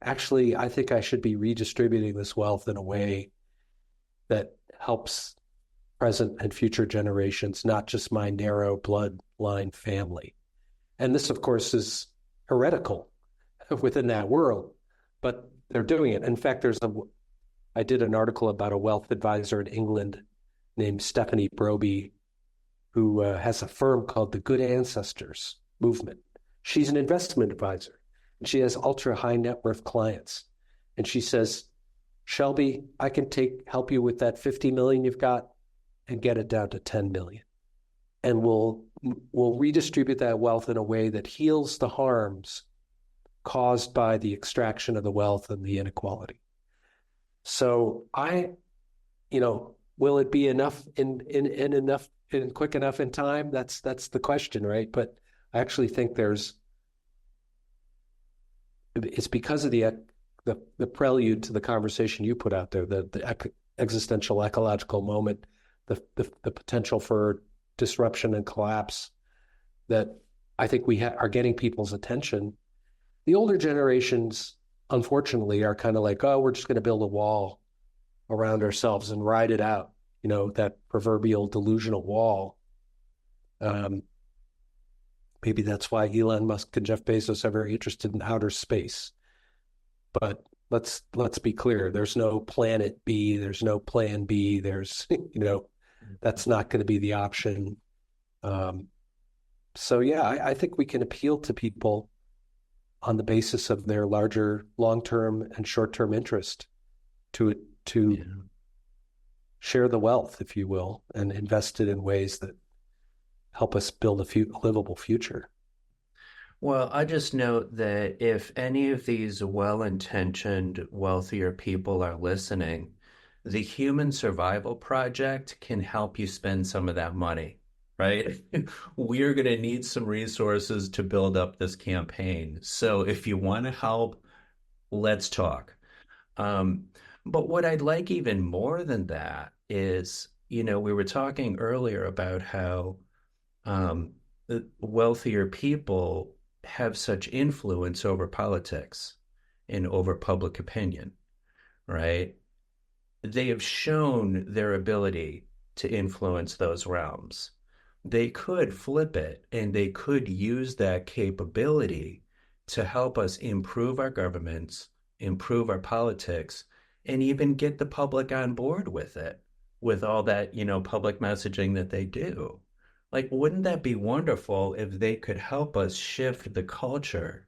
actually, I think I should be redistributing this wealth in a way that helps present and future generations, not just my narrow bloodline family. And this, of course, is heretical within that world, but they're doing it. In fact, I did an article about a wealth advisor in England named Stephanie Broby, who has a firm called the Good Ancestors Movement. She's an investment advisor, and she has ultra high net worth clients. And she says, Shelby, I can help you with that 50 million you've got and get it down to 10 million. And we'll redistribute that wealth in a way that heals the harms caused by the extraction of the wealth and the inequality. So will it be enough in quick enough in time? That's the question, right? But I actually think it's because of the prelude to the conversation you put out there, the existential ecological moment, the potential for disruption and collapse. that I think we are getting people's attention. The older generations, unfortunately, are kind of like, oh, we're just going to build a wall around ourselves and ride it out, that proverbial delusional wall. Maybe that's why Elon Musk and Jeff Bezos are very interested in outer space. But let's be clear, there's no planet B, there's no plan B, there's, that's not going to be the option. So yeah, I think we can appeal to people on the basis of their larger long-term and short-term interest to Yeah. share the wealth, if you will, and invest it in ways that help us build a livable future. Well, I just note that if any of these well-intentioned, wealthier people are listening, the Human Survival Project can help you spend some of that money, right? We're going to need some resources to build up this campaign. So if you want to help, let's talk. But what I'd like even more than that is, we were talking earlier about how the wealthier people have such influence over politics and over public opinion, right? They have shown their ability to influence those realms. They could flip it and they could use that capability to help us improve our governments, improve our politics, and even get the public on board with it, with all that, public messaging that they do. Like, wouldn't that be wonderful if they could help us shift the culture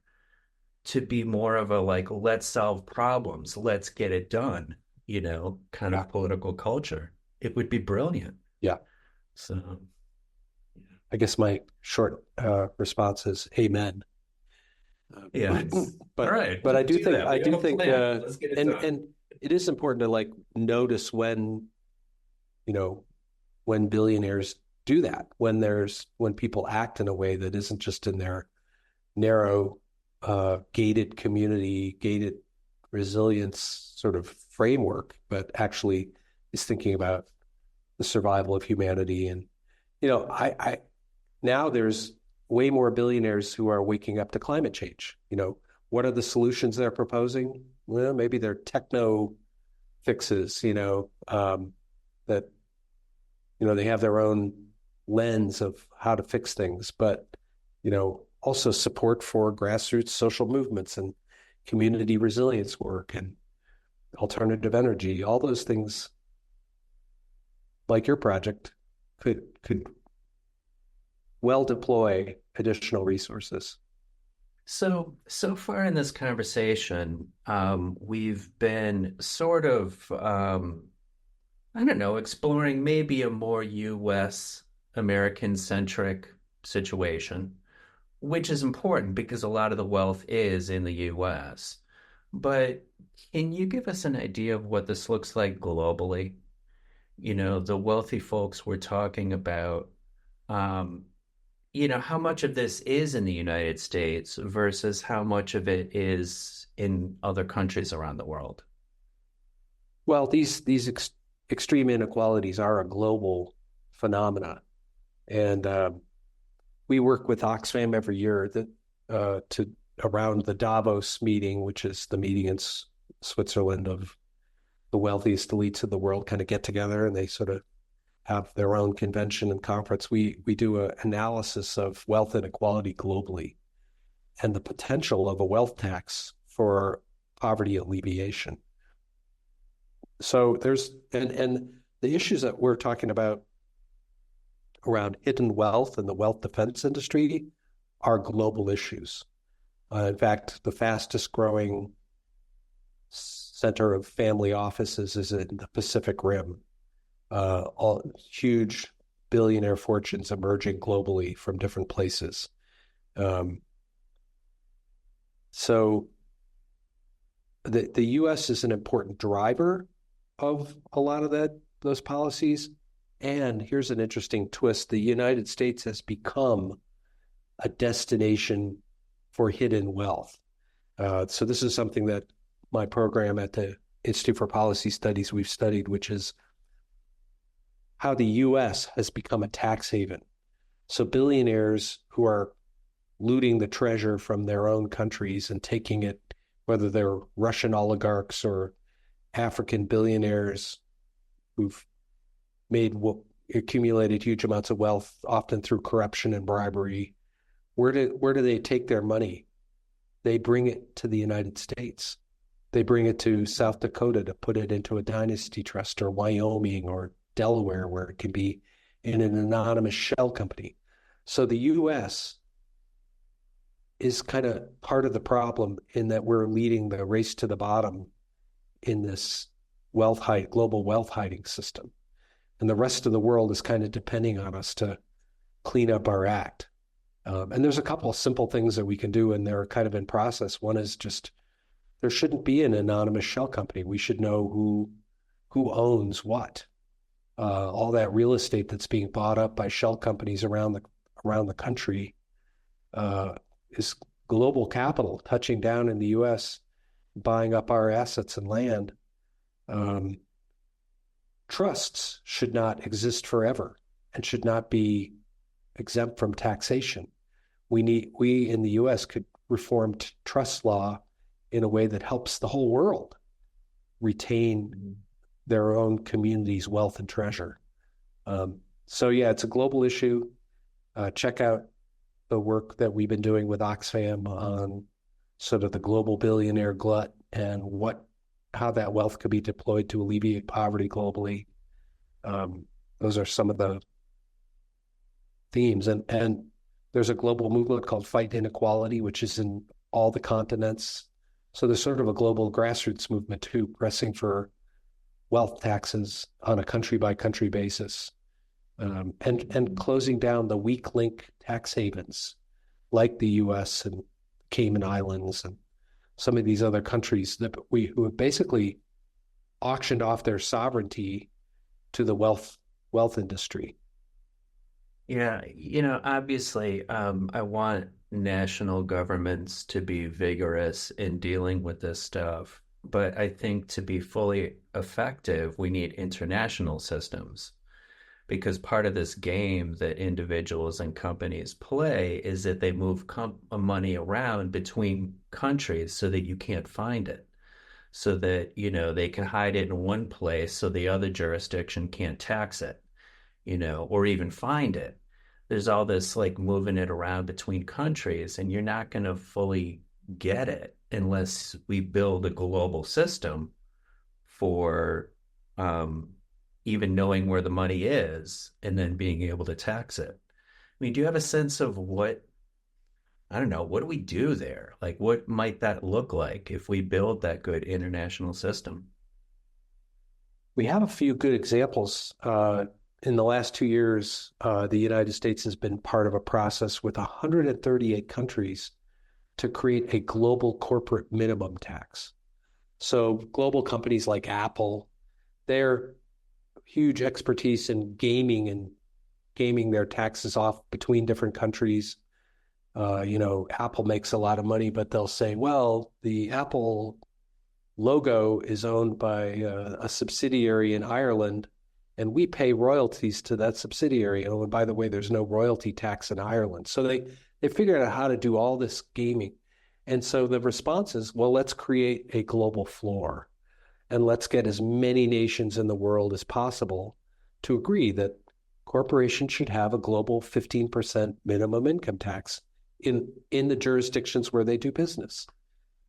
to be more of a like, let's solve problems, let's get it done, kind Yeah. of political culture? It would be brilliant. Yeah. So, I guess my short response is amen. yeah. But All right. but I do Do think that. I We do have a think plan. Let's get it done. and it is important to like notice when when billionaires do that, when people act in a way that isn't just in their narrow gated community, gated resilience sort of framework, but actually is thinking about the survival of humanity. And I now there's way more billionaires who are waking up to climate change. What are the solutions they're proposing? Well, maybe they're techno fixes, that they have their own lens of how to fix things, but also support for grassroots social movements and community resilience work and alternative energy. All those things, like your project, could well deploy additional resources. So far in this conversation, we've been sort of, I don't know, exploring maybe a more US American centric situation, which is important because a lot of the wealth is in the US. But can you give us an idea of what this looks like globally? The wealthy folks we're talking about, um, how much of this is in the United States versus how much of it is in other countries around the world? Well, these extreme inequalities are a global phenomena, and we work with Oxfam every year to around the Davos meeting, which is the meeting in Switzerland of the wealthiest elites of the world, kind of get together, and they sort of have their own convention and conference. We do an analysis of wealth inequality globally and the potential of a wealth tax for poverty alleviation. So there's and the issues that we're talking about around hidden wealth and the wealth defense industry are global issues. In fact, the fastest growing center of family offices is in the Pacific Rim. All huge billionaire fortunes emerging globally from different places. So the U.S. is an important driver of a lot of those policies. And here's an interesting twist. The United States has become a destination for hidden wealth. So this is something that my program at the Institute for Policy Studies, we've studied, which is how the U.S. has become a tax haven. So billionaires who are looting the treasure from their own countries and taking it, whether they're Russian oligarchs or African billionaires who've made accumulated huge amounts of wealth, often through corruption and bribery. Where do they take their money? They bring it to the United States. They bring it to South Dakota to put it into a Dynasty trust, or Wyoming or Delaware, where it can be in an anonymous shell company. So the U.S. is kind of part of the problem in that we're leading the race to the bottom in this global wealth hiding system. And the rest of the world is kind of depending on us to clean up our act. And there's a couple of simple things that we can do, and they're kind of in process. One is just there shouldn't be an anonymous shell company. We should know who owns what. All that real estate that's being bought up by shell companies around the country is global capital touching down in the U.S., buying up our assets and land. Trusts should not exist forever and should not be exempt from taxation. We in the U.S. could reform trust law in a way that helps the whole world retain their own community's wealth and treasure. So yeah, it's a global issue. Check out the work that we've been doing with Oxfam on sort of the global billionaire glut and how that wealth could be deployed to alleviate poverty globally. Those are some of the themes. And there's a global movement called Fight Inequality, which is in all the continents. So there's sort of a global grassroots movement too, pressing for wealth taxes on a country by country basis, and closing down the weak link tax havens like the U.S. and Cayman Islands and some of these other countries who have basically auctioned off their sovereignty to the wealth industry. Yeah, obviously, I want national governments to be vigorous in dealing with this stuff. But I think to be fully effective, we need international systems, because part of this game that individuals and companies play is that they move money around between countries so that you can't find it, so that, they can hide it in one place so the other jurisdiction can't tax it, or even find it. There's all this like moving it around between countries, and you're not going to fully get it unless we build a global system for even knowing where the money is and then being able to tax it. I mean, do you have a sense of what do we do there? Like, what might that look like if we build that good international system? We have a few good examples. In the last 2 years, the United States has been part of a process with 138 countries to create a global corporate minimum tax. So global companies like Apple, their huge expertise in gaming their taxes off between different countries. Apple makes a lot of money, but they'll say, well, the Apple logo is owned by a subsidiary in Ireland, and we pay royalties to that subsidiary. Oh, and by the way, there's no royalty tax in Ireland. So they figured out how to do all this gaming. And so the response is, well, let's create a global floor, and let's get as many nations in the world as possible to agree that corporations should have a global 15% minimum income tax in the jurisdictions where they do business.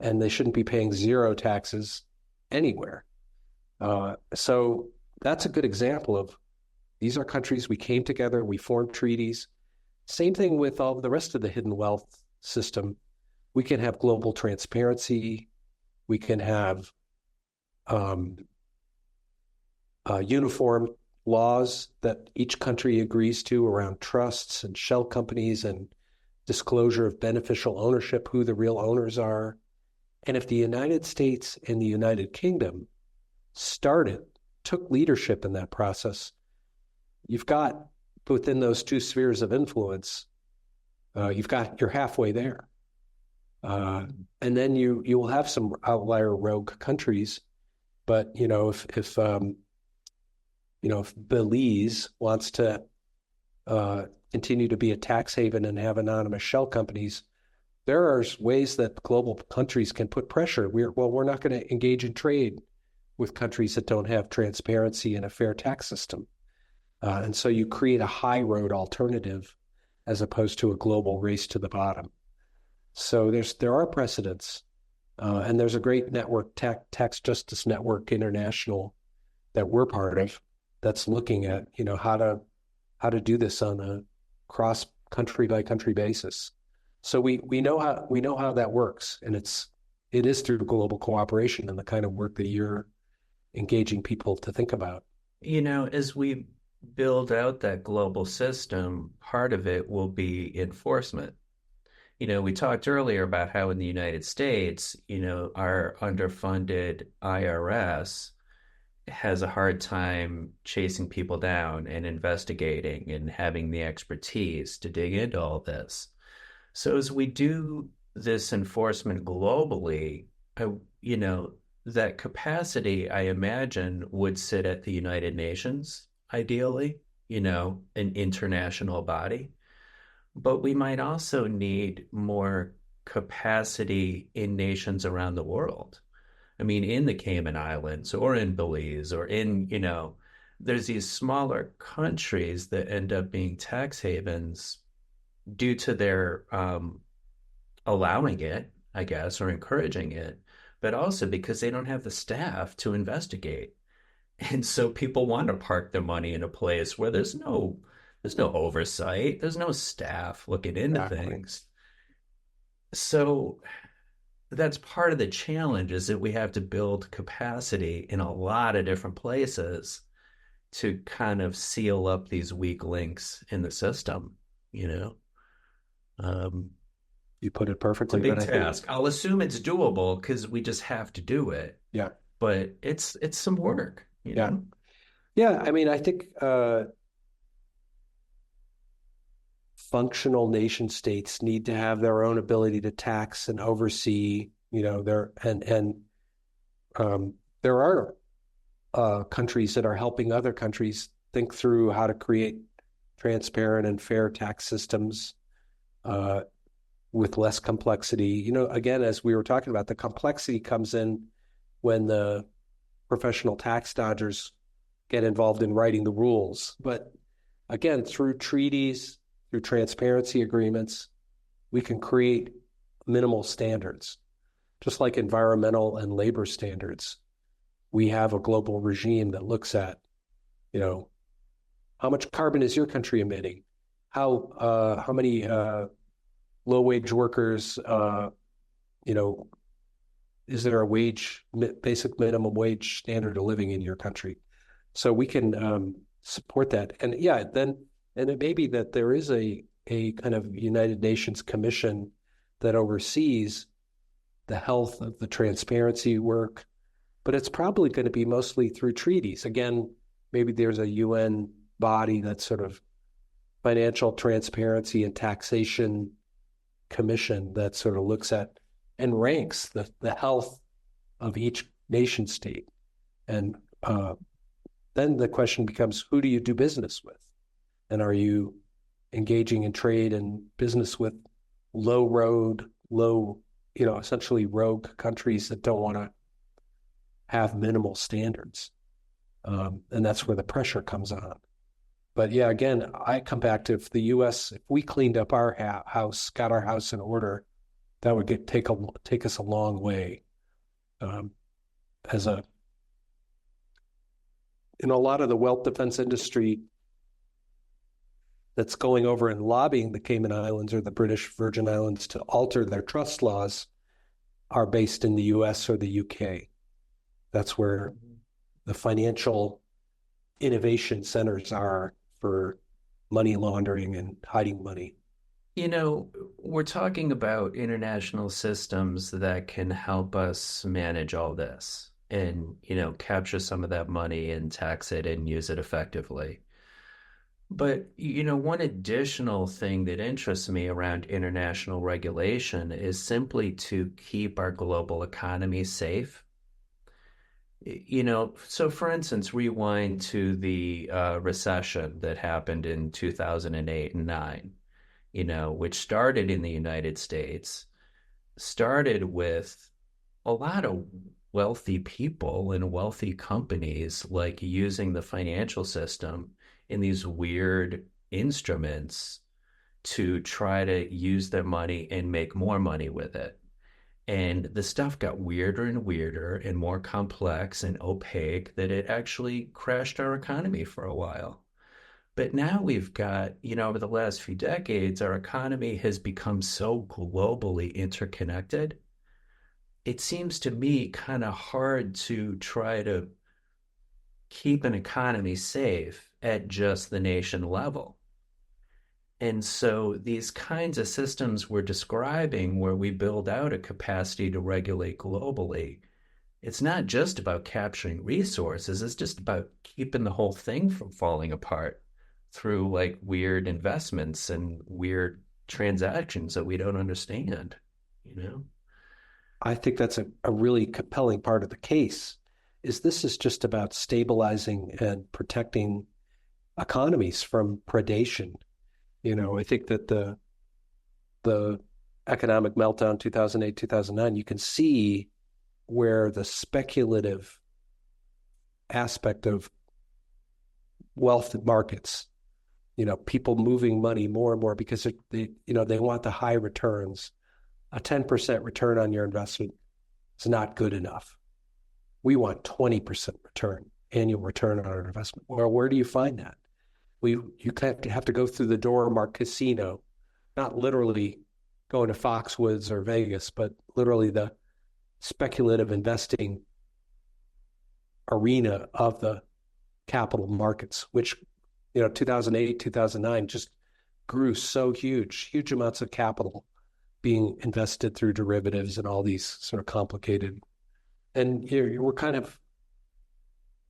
And they shouldn't be paying zero taxes anywhere. So that's a good example of, these are countries we came together, we formed treaties. Same thing with all the rest of the hidden wealth system. We can have global transparency. We can have uniform laws that each country agrees to around trusts and shell companies and disclosure of beneficial ownership, who the real owners are. And if the United States and the United Kingdom took leadership in that process, you've got, within those two spheres of influence, you're halfway there. And then you will have some outlier rogue countries, but if Belize wants to continue to be a tax haven and have anonymous shell companies, there are ways that global countries can put pressure. We're not going to engage in trade with countries that don't have transparency and a fair tax system. And so you create a high road alternative as opposed to a global race to the bottom. So there are precedents, and there's a great network, Tax Justice Network International, that we're part of, that's looking at how to do this on a cross country by country basis. So we know how that works, and it is through global cooperation and the kind of work that you're engaging people to think about. As we build out that global system, part of it will be enforcement. We talked earlier about how in the United States, our underfunded IRS has a hard time chasing people down and investigating and having the expertise to dig into all this. So as we do this enforcement globally, that capacity, I imagine, would sit at the United Nations, ideally, an international body. But we might also need more capacity in nations around the world. I mean, in the Cayman Islands or in Belize or there's these smaller countries that end up being tax havens due to their allowing it, I guess, or encouraging it, but also because they don't have the staff to investigate. And so people want to park their money in a place where there's no oversight, there's no staff looking into things. So that's part of the challenge, is that we have to build capacity in a lot of different places to kind of seal up these weak links in the system, You put it perfectly. It's a big task. I'll assume it's doable because we just have to do it. Yeah. But it's some work, Yeah. Yeah. I mean, I think functional nation states need to have their own ability to tax and oversee, there are countries that are helping other countries think through how to create transparent and fair tax systems with less complexity. Again, as we were talking about, the complexity comes in when the professional tax dodgers get involved in writing the rules. But again, through treaties, through transparency agreements, we can create minimal standards, just like environmental and labor standards. We have a global regime that looks at, how much carbon is your country emitting? How many low-wage workers, is there a basic minimum wage standard of living in your country? So we can support that. And it may be that there is a kind of United Nations commission that oversees the health of the transparency work, but it's probably going to be mostly through treaties. Again, maybe there's a UN body that's sort of financial transparency and taxation commission that sort of looks at and ranks the health of each nation state. And then the question becomes, who do you do business with? And are you engaging in trade and business with essentially rogue countries that don't want to have minimal standards? And that's where the pressure comes on. But yeah, again, I come back to, if we cleaned up our house, got our house in order, that would take us a long way. In a lot of the wealth defense industry that's going over and lobbying the Cayman Islands or the British Virgin Islands to alter their trust laws are based in the US or the UK. That's where the financial innovation centers are for money laundering and hiding money. We're talking about international systems that can help us manage all this and, capture some of that money and tax it and use it effectively. But, one additional thing that interests me around international regulation is simply to keep our global economy safe. So for instance, rewind to the recession that happened in 2008 and 9, which started in the United States, started with a lot of wealthy people and wealthy companies like using the financial system in these weird instruments to try to use their money and make more money with it. And the stuff got weirder and weirder and more complex and opaque that it actually crashed our economy for a while. But now we've got, over the last few decades, our economy has become so globally interconnected. It seems to me kind of hard to try to keep an economy safe at just the nation level. And so these kinds of systems we're describing, where we build out a capacity to regulate globally, it's not just about capturing resources, it's just about keeping the whole thing from falling apart through like weird investments and weird transactions that we don't understand, you know? I think that's a really compelling part of the case is this is just about stabilizing and protecting economies from predation. I think that the economic meltdown 2008, 2009, you can see where the speculative aspect of wealth markets, people moving money more and more because they want the high returns. A 10% return on your investment is not good enough. We want 20% annual return on our investment. Well, where do you find that? You have to go through the Dormer casino, not literally going to Foxwoods or Vegas, but literally the speculative investing arena of the capital markets, which 2008, 2009 just grew so huge amounts of capital being invested through derivatives and all these sort of complicated. And we're kind of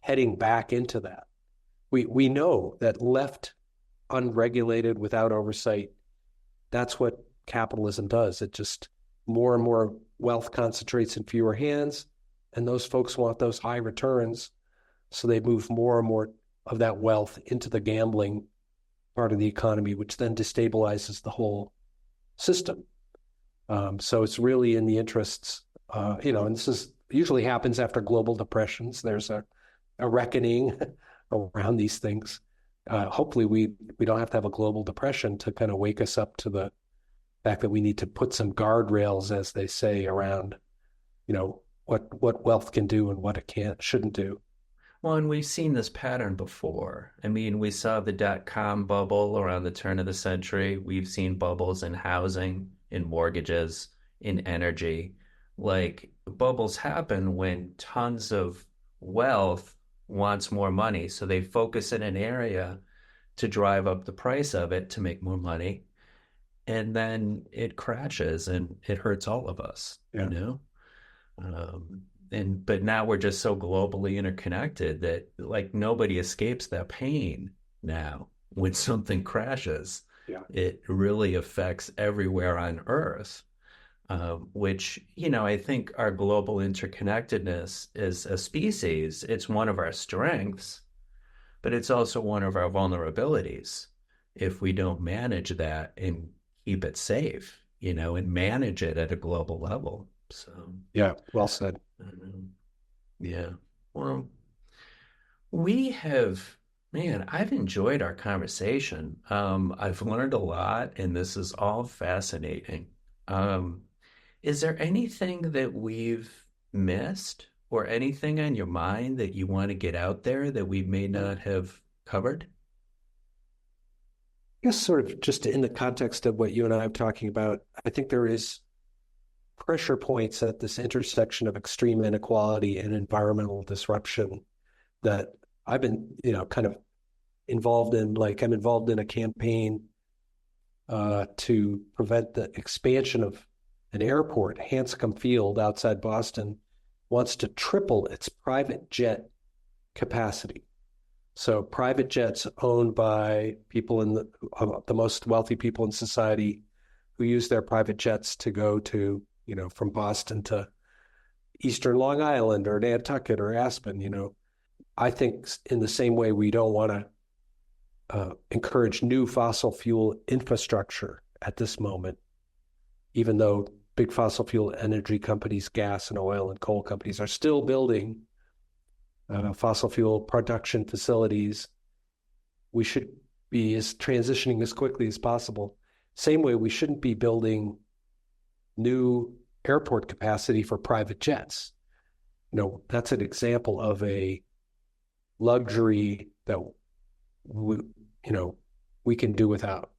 heading back into that. We know that left unregulated without oversight, that's what capitalism does. It just more and more wealth concentrates in fewer hands, and those folks want those high returns, so they move more and more of that wealth into the gambling part of the economy, which then destabilizes the whole system. So it's really in the interests, and this usually happens after global depressions. There's a reckoning around these things. Hopefully we don't have to have a global depression to kind of wake us up to the fact that we need to put some guardrails, as they say, around, what wealth can do and what it shouldn't do. Well, and we've seen this pattern before. I mean, we saw the dot-com bubble around the turn of the century. We've seen bubbles in housing, in mortgages, in energy. Like, bubbles happen when tons of wealth wants more money. So they focus in an area to drive up the price of it to make more money. And then it crashes and it hurts all of us, Yeah. But now we're just so globally interconnected that like nobody escapes that pain now. When something crashes, Yeah. it really affects everywhere on Earth, which, I think our global interconnectedness as a species, it's one of our strengths, but it's also one of our vulnerabilities if we don't manage that and keep it safe, and manage it at a global level. So, Yeah, well said. yeah. Well, we have, man, I've enjoyed our conversation. I've learned a lot, and this is all fascinating. Um, is there anything that we've missed or anything on your mind that you want to get out there that we may not have covered? I guess sort of just in the context of what you and I are talking about, I think there is pressure points at this intersection of extreme inequality and environmental disruption that I've been, kind of involved in. Like I'm involved in a campaign to prevent the expansion of an airport. Hanscom Field outside Boston wants to triple its private jet capacity. So private jets owned by people in the most wealthy people in society who use their private jets to go to, from Boston to Eastern Long Island or Nantucket or Aspen, I think in the same way we don't want to encourage new fossil fuel infrastructure at this moment, even though big fossil fuel energy companies, gas and oil and coal companies, are still building fossil fuel production facilities. We should be transitioning as quickly as possible. Same way, we shouldn't be building new airport capacity for private jets. That's an example of a luxury that we can do without.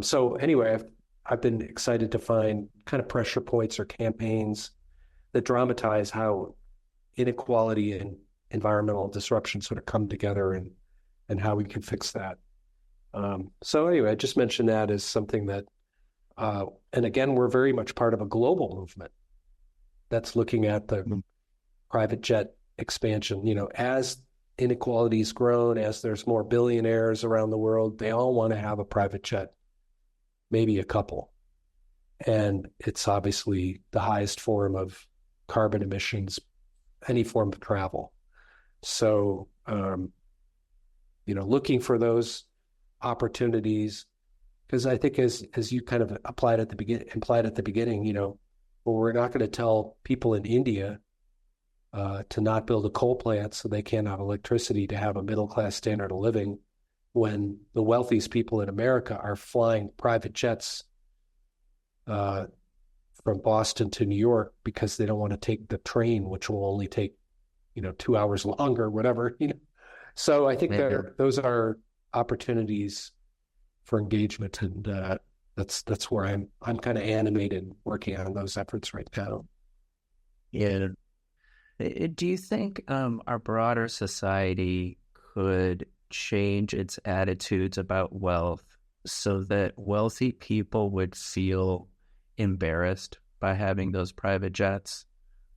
So anyway, I've been excited to find kind of pressure points or campaigns that dramatize how inequality and environmental disruption sort of come together and how we can fix that. So anyway, I just mentioned that as something that, and again, we're very much part of a global movement that's looking at the private jet expansion. As inequality's grown, as there's more billionaires around the world, they all want to have a private jet, maybe a couple. And it's obviously the highest form of carbon emissions, any form of travel. So, looking for those opportunities, because I think as you kind of implied at the beginning, well, we're not going to tell people in India to not build a coal plant so they can't have electricity to have a middle-class standard of living, when the wealthiest people in America are flying private jets from Boston to New York because they don't want to take the train, which will only take 2 hours longer, whatever. So I think those are opportunities for engagement, and that's where I'm kind of animated working on those efforts right now. Yeah. Do you think our broader society could change its attitudes about wealth so that wealthy people would feel embarrassed by having those private jets,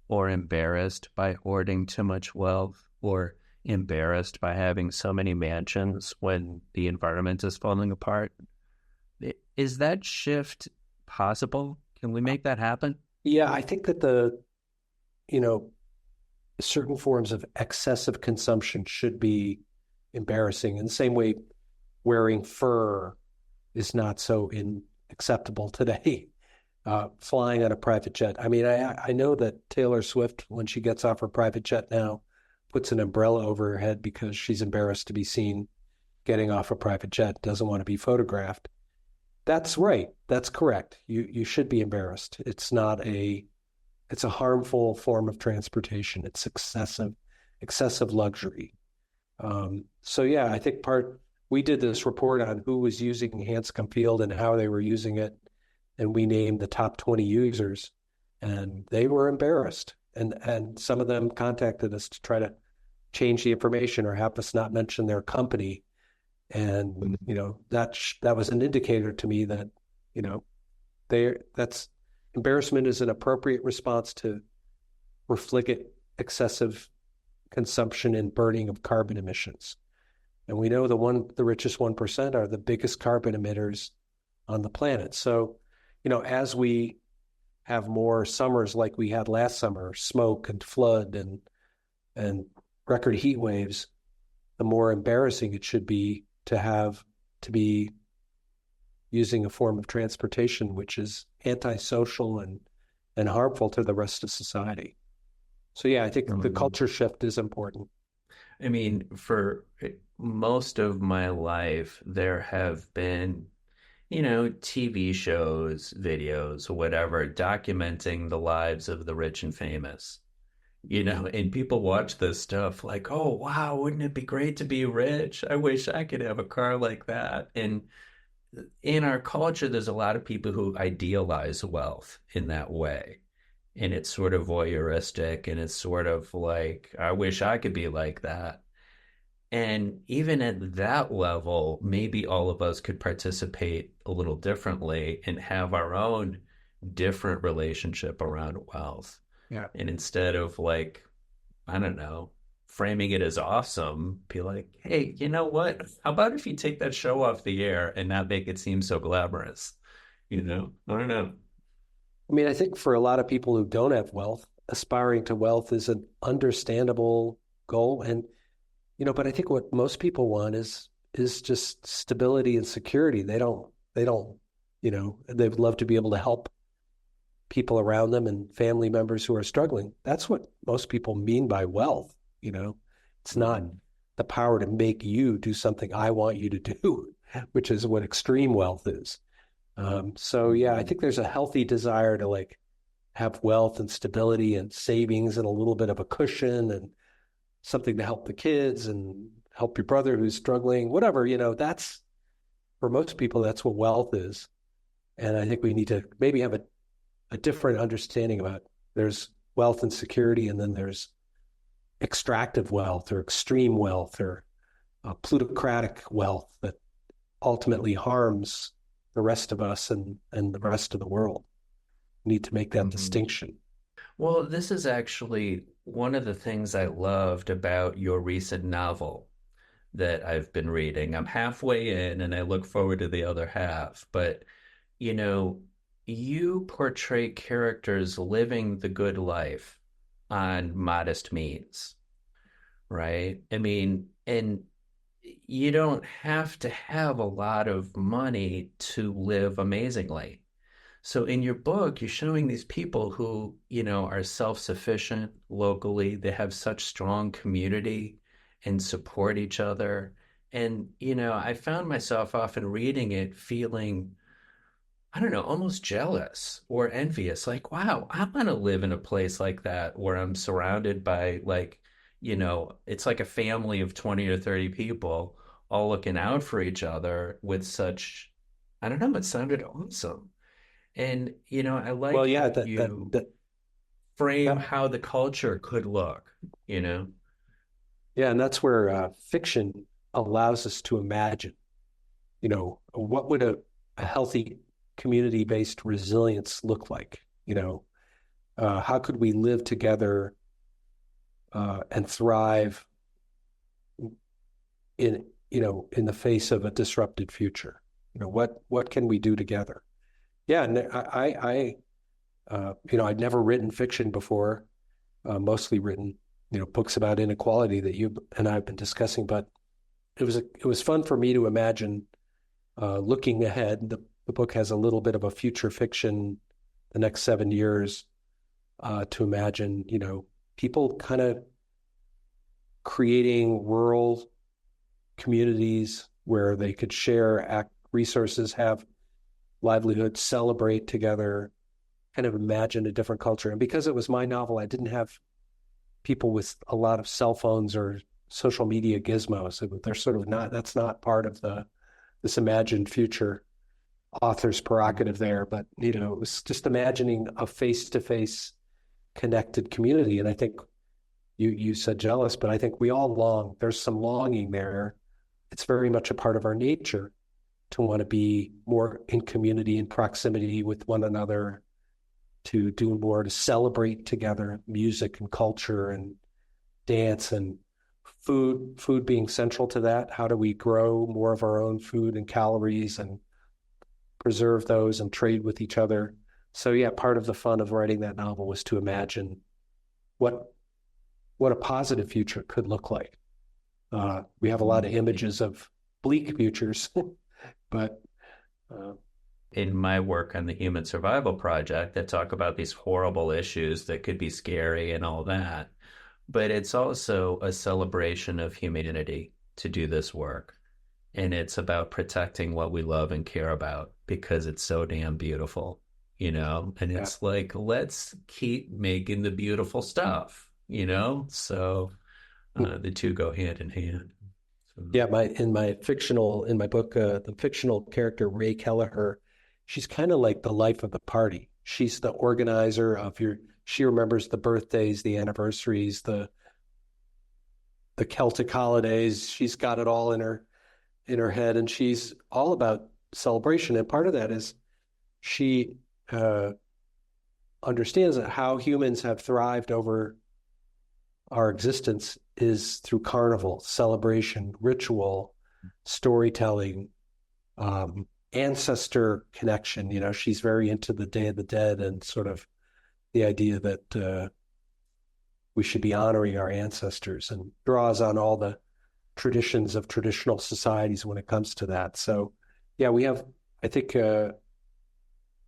or embarrassed by hoarding too much wealth, or embarrassed by having so many mansions when the environment is falling apart? Is that shift possible? Can we make that happen? Yeah, I think that certain forms of excessive consumption should be embarrassing. In the same way, wearing fur is not so acceptable today. Flying on a private jet. I mean, I know that Taylor Swift, when she gets off her private jet now, puts an umbrella over her head because she's embarrassed to be seen getting off a private jet, doesn't want to be photographed. That's right. That's correct. You should be embarrassed. It's a harmful form of transportation. It's excessive luxury. So yeah, I think we did this report on who was using Hanscom Field and how they were using it, and we named the top 20 users, and they were embarrassed. And some of them contacted us to try to change the information or have us not mention their company. And, that was an indicator to me that, that's embarrassment is an appropriate response to profligate excessive consumption and burning of carbon emissions. And we know the richest 1% are the biggest carbon emitters on the planet. So, as we have more summers like we had last summer, smoke and flood and record heat waves, the more embarrassing it should be to be using a form of transportation which is antisocial and harmful to the rest of society. So yeah, I think the culture shift is important. I mean, for most of my life, there have been, TV shows, videos, whatever, documenting the lives of the rich and famous, and people watch this stuff like, oh, wow, wouldn't it be great to be rich? I wish I could have a car like that. And in our culture, there's a lot of people who idealize wealth in that way. And it's sort of voyeuristic, and it's sort of like, I wish I could be like that. And even at that level, maybe all of us could participate a little differently and have our own different relationship around wealth. Yeah. And instead of like, I don't know, framing it as awesome, be like, hey, you know what? How about if you take that show off the air and not make it seem so glamorous? I don't know. I mean, I think for a lot of people who don't have wealth, aspiring to wealth is an understandable goal. And, but I think what most people want is just stability and security. They don't, they would love to be able to help people around them and family members who are struggling. That's what most people mean by wealth. It's not the power to make you do something I want you to do, which is what extreme wealth is. So yeah, I think there's a healthy desire to like have wealth and stability and savings and a little bit of a cushion and something to help the kids and help your brother who's struggling, whatever, that's for most people, that's what wealth is. And I think we need to maybe have a different understanding about there's wealth and security, and then there's extractive wealth or extreme wealth or plutocratic wealth that ultimately harms the rest of us and the rest of the world. We need to make that distinction. Well, this is actually one of the things I loved about your recent novel that I've been reading. I'm halfway in and I look forward to the other half. But, you portray characters living the good life on modest means, right? I mean, and you don't have to have a lot of money to live amazingly. So in your book, you're showing these people who, are self-sufficient locally. They have such strong community and support each other. And, I found myself often reading it feeling, I don't know, almost jealous or envious. Like, wow, I want to live in a place like that where I'm surrounded by it's like a family of 20 or 30 people all looking out for each other with such, I don't know, it sounded awesome. And, I like Well, yeah, how you frame yeah, how the culture could look. yeah, and that's where fiction allows us to imagine, what would a healthy community-based resilience look like? How could we live together and thrive in the face of a disrupted future? What can we do together? Yeah, and I'd never written fiction before, mostly written, books about inequality that you and I have been discussing. But it was fun for me to imagine looking ahead. The book has a little bit of a future fiction, the next 7 years, to imagine, people kind of creating rural communities where they could share resources, have livelihood, celebrate together, kind of imagine a different culture. And because it was my novel, I didn't have people with a lot of cell phones or social media gizmos. They're sort of not, that's not part of this imagined future author's prerogative there. But, it was just imagining a face-to-face connected community. And I think you said jealous, but I think we all long. There's some longing there. It's very much a part of our nature to want to be more in community and proximity with one another, to do more, to celebrate together, music and culture and dance and food being central to that. How do we grow more of our own food and calories and preserve those and trade with each other? So yeah, part of the fun of writing that novel was to imagine what a positive future could look like. We have a lot of images of bleak futures, but in my work on the Human Survival Project, I talk about these horrible issues that could be scary and all that. But it's also a celebration of humanity to do this work. And it's about protecting what we love and care about because it's so damn beautiful, And it's like, let's keep making the beautiful stuff, So the two go hand in hand. So. Yeah, in my book, the fictional character Ray Kelleher, she's kind of like the life of the party. She's the organizer of she remembers the birthdays, the anniversaries, the Celtic holidays. She's got it all in her head, and she's all about celebration. And part of that is she understands that how humans have thrived over our existence is through carnival, celebration, ritual, storytelling, ancestor connection. She's very into the Day of the Dead and sort of the idea that we should be honoring our ancestors, and draws on all the traditions of traditional societies when it comes to that. So, yeah, I think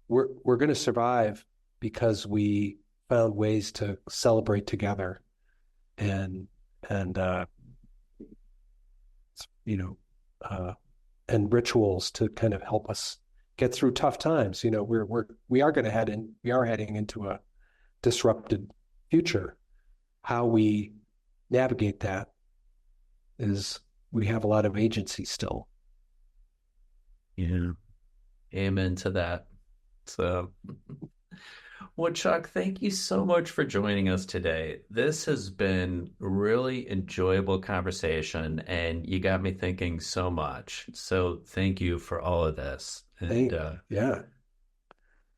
we're going to survive because we found ways to celebrate together, and and you know and rituals to kind of help us get through tough times. We are heading into a disrupted future. How we navigate that is, we have a lot of agency still. Yeah. Amen to that. So, well, Chuck, thank you so much for joining us today. This has been a really enjoyable conversation, and you got me thinking so much. So, thank you for all of this. And Yeah,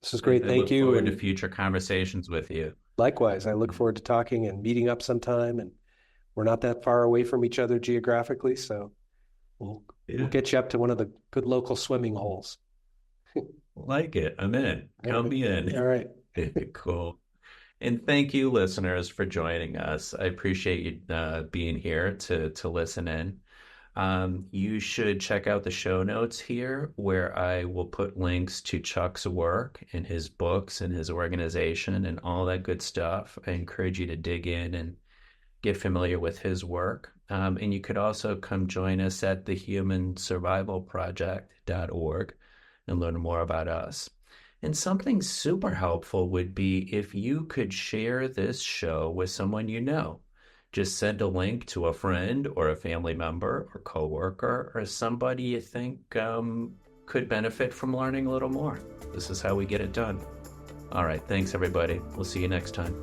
this is great. I Thank look you. forward to And future conversations with you. likewise, I look forward to talking and meeting up sometime. And we're not that far away from each other geographically, so we'll Yeah. get you up to one of the good local swimming holes. Like it. I'm in. Count me in. All right. Cool. And thank you, listeners, for joining us. I appreciate you being here to listen in. You should check out the show notes here, where I will put links to Chuck's work and his books and his organization and all that good stuff. I encourage you to dig in and get familiar with his work. And you could also come join us at thehumansurvivalproject.org and learn more about us. And something super helpful would be if you could share this show with someone you know. Just send a link to a friend or a family member or coworker or somebody you think could benefit from learning a little more. This is how we get it done. All right, thanks everybody. We'll see you next time.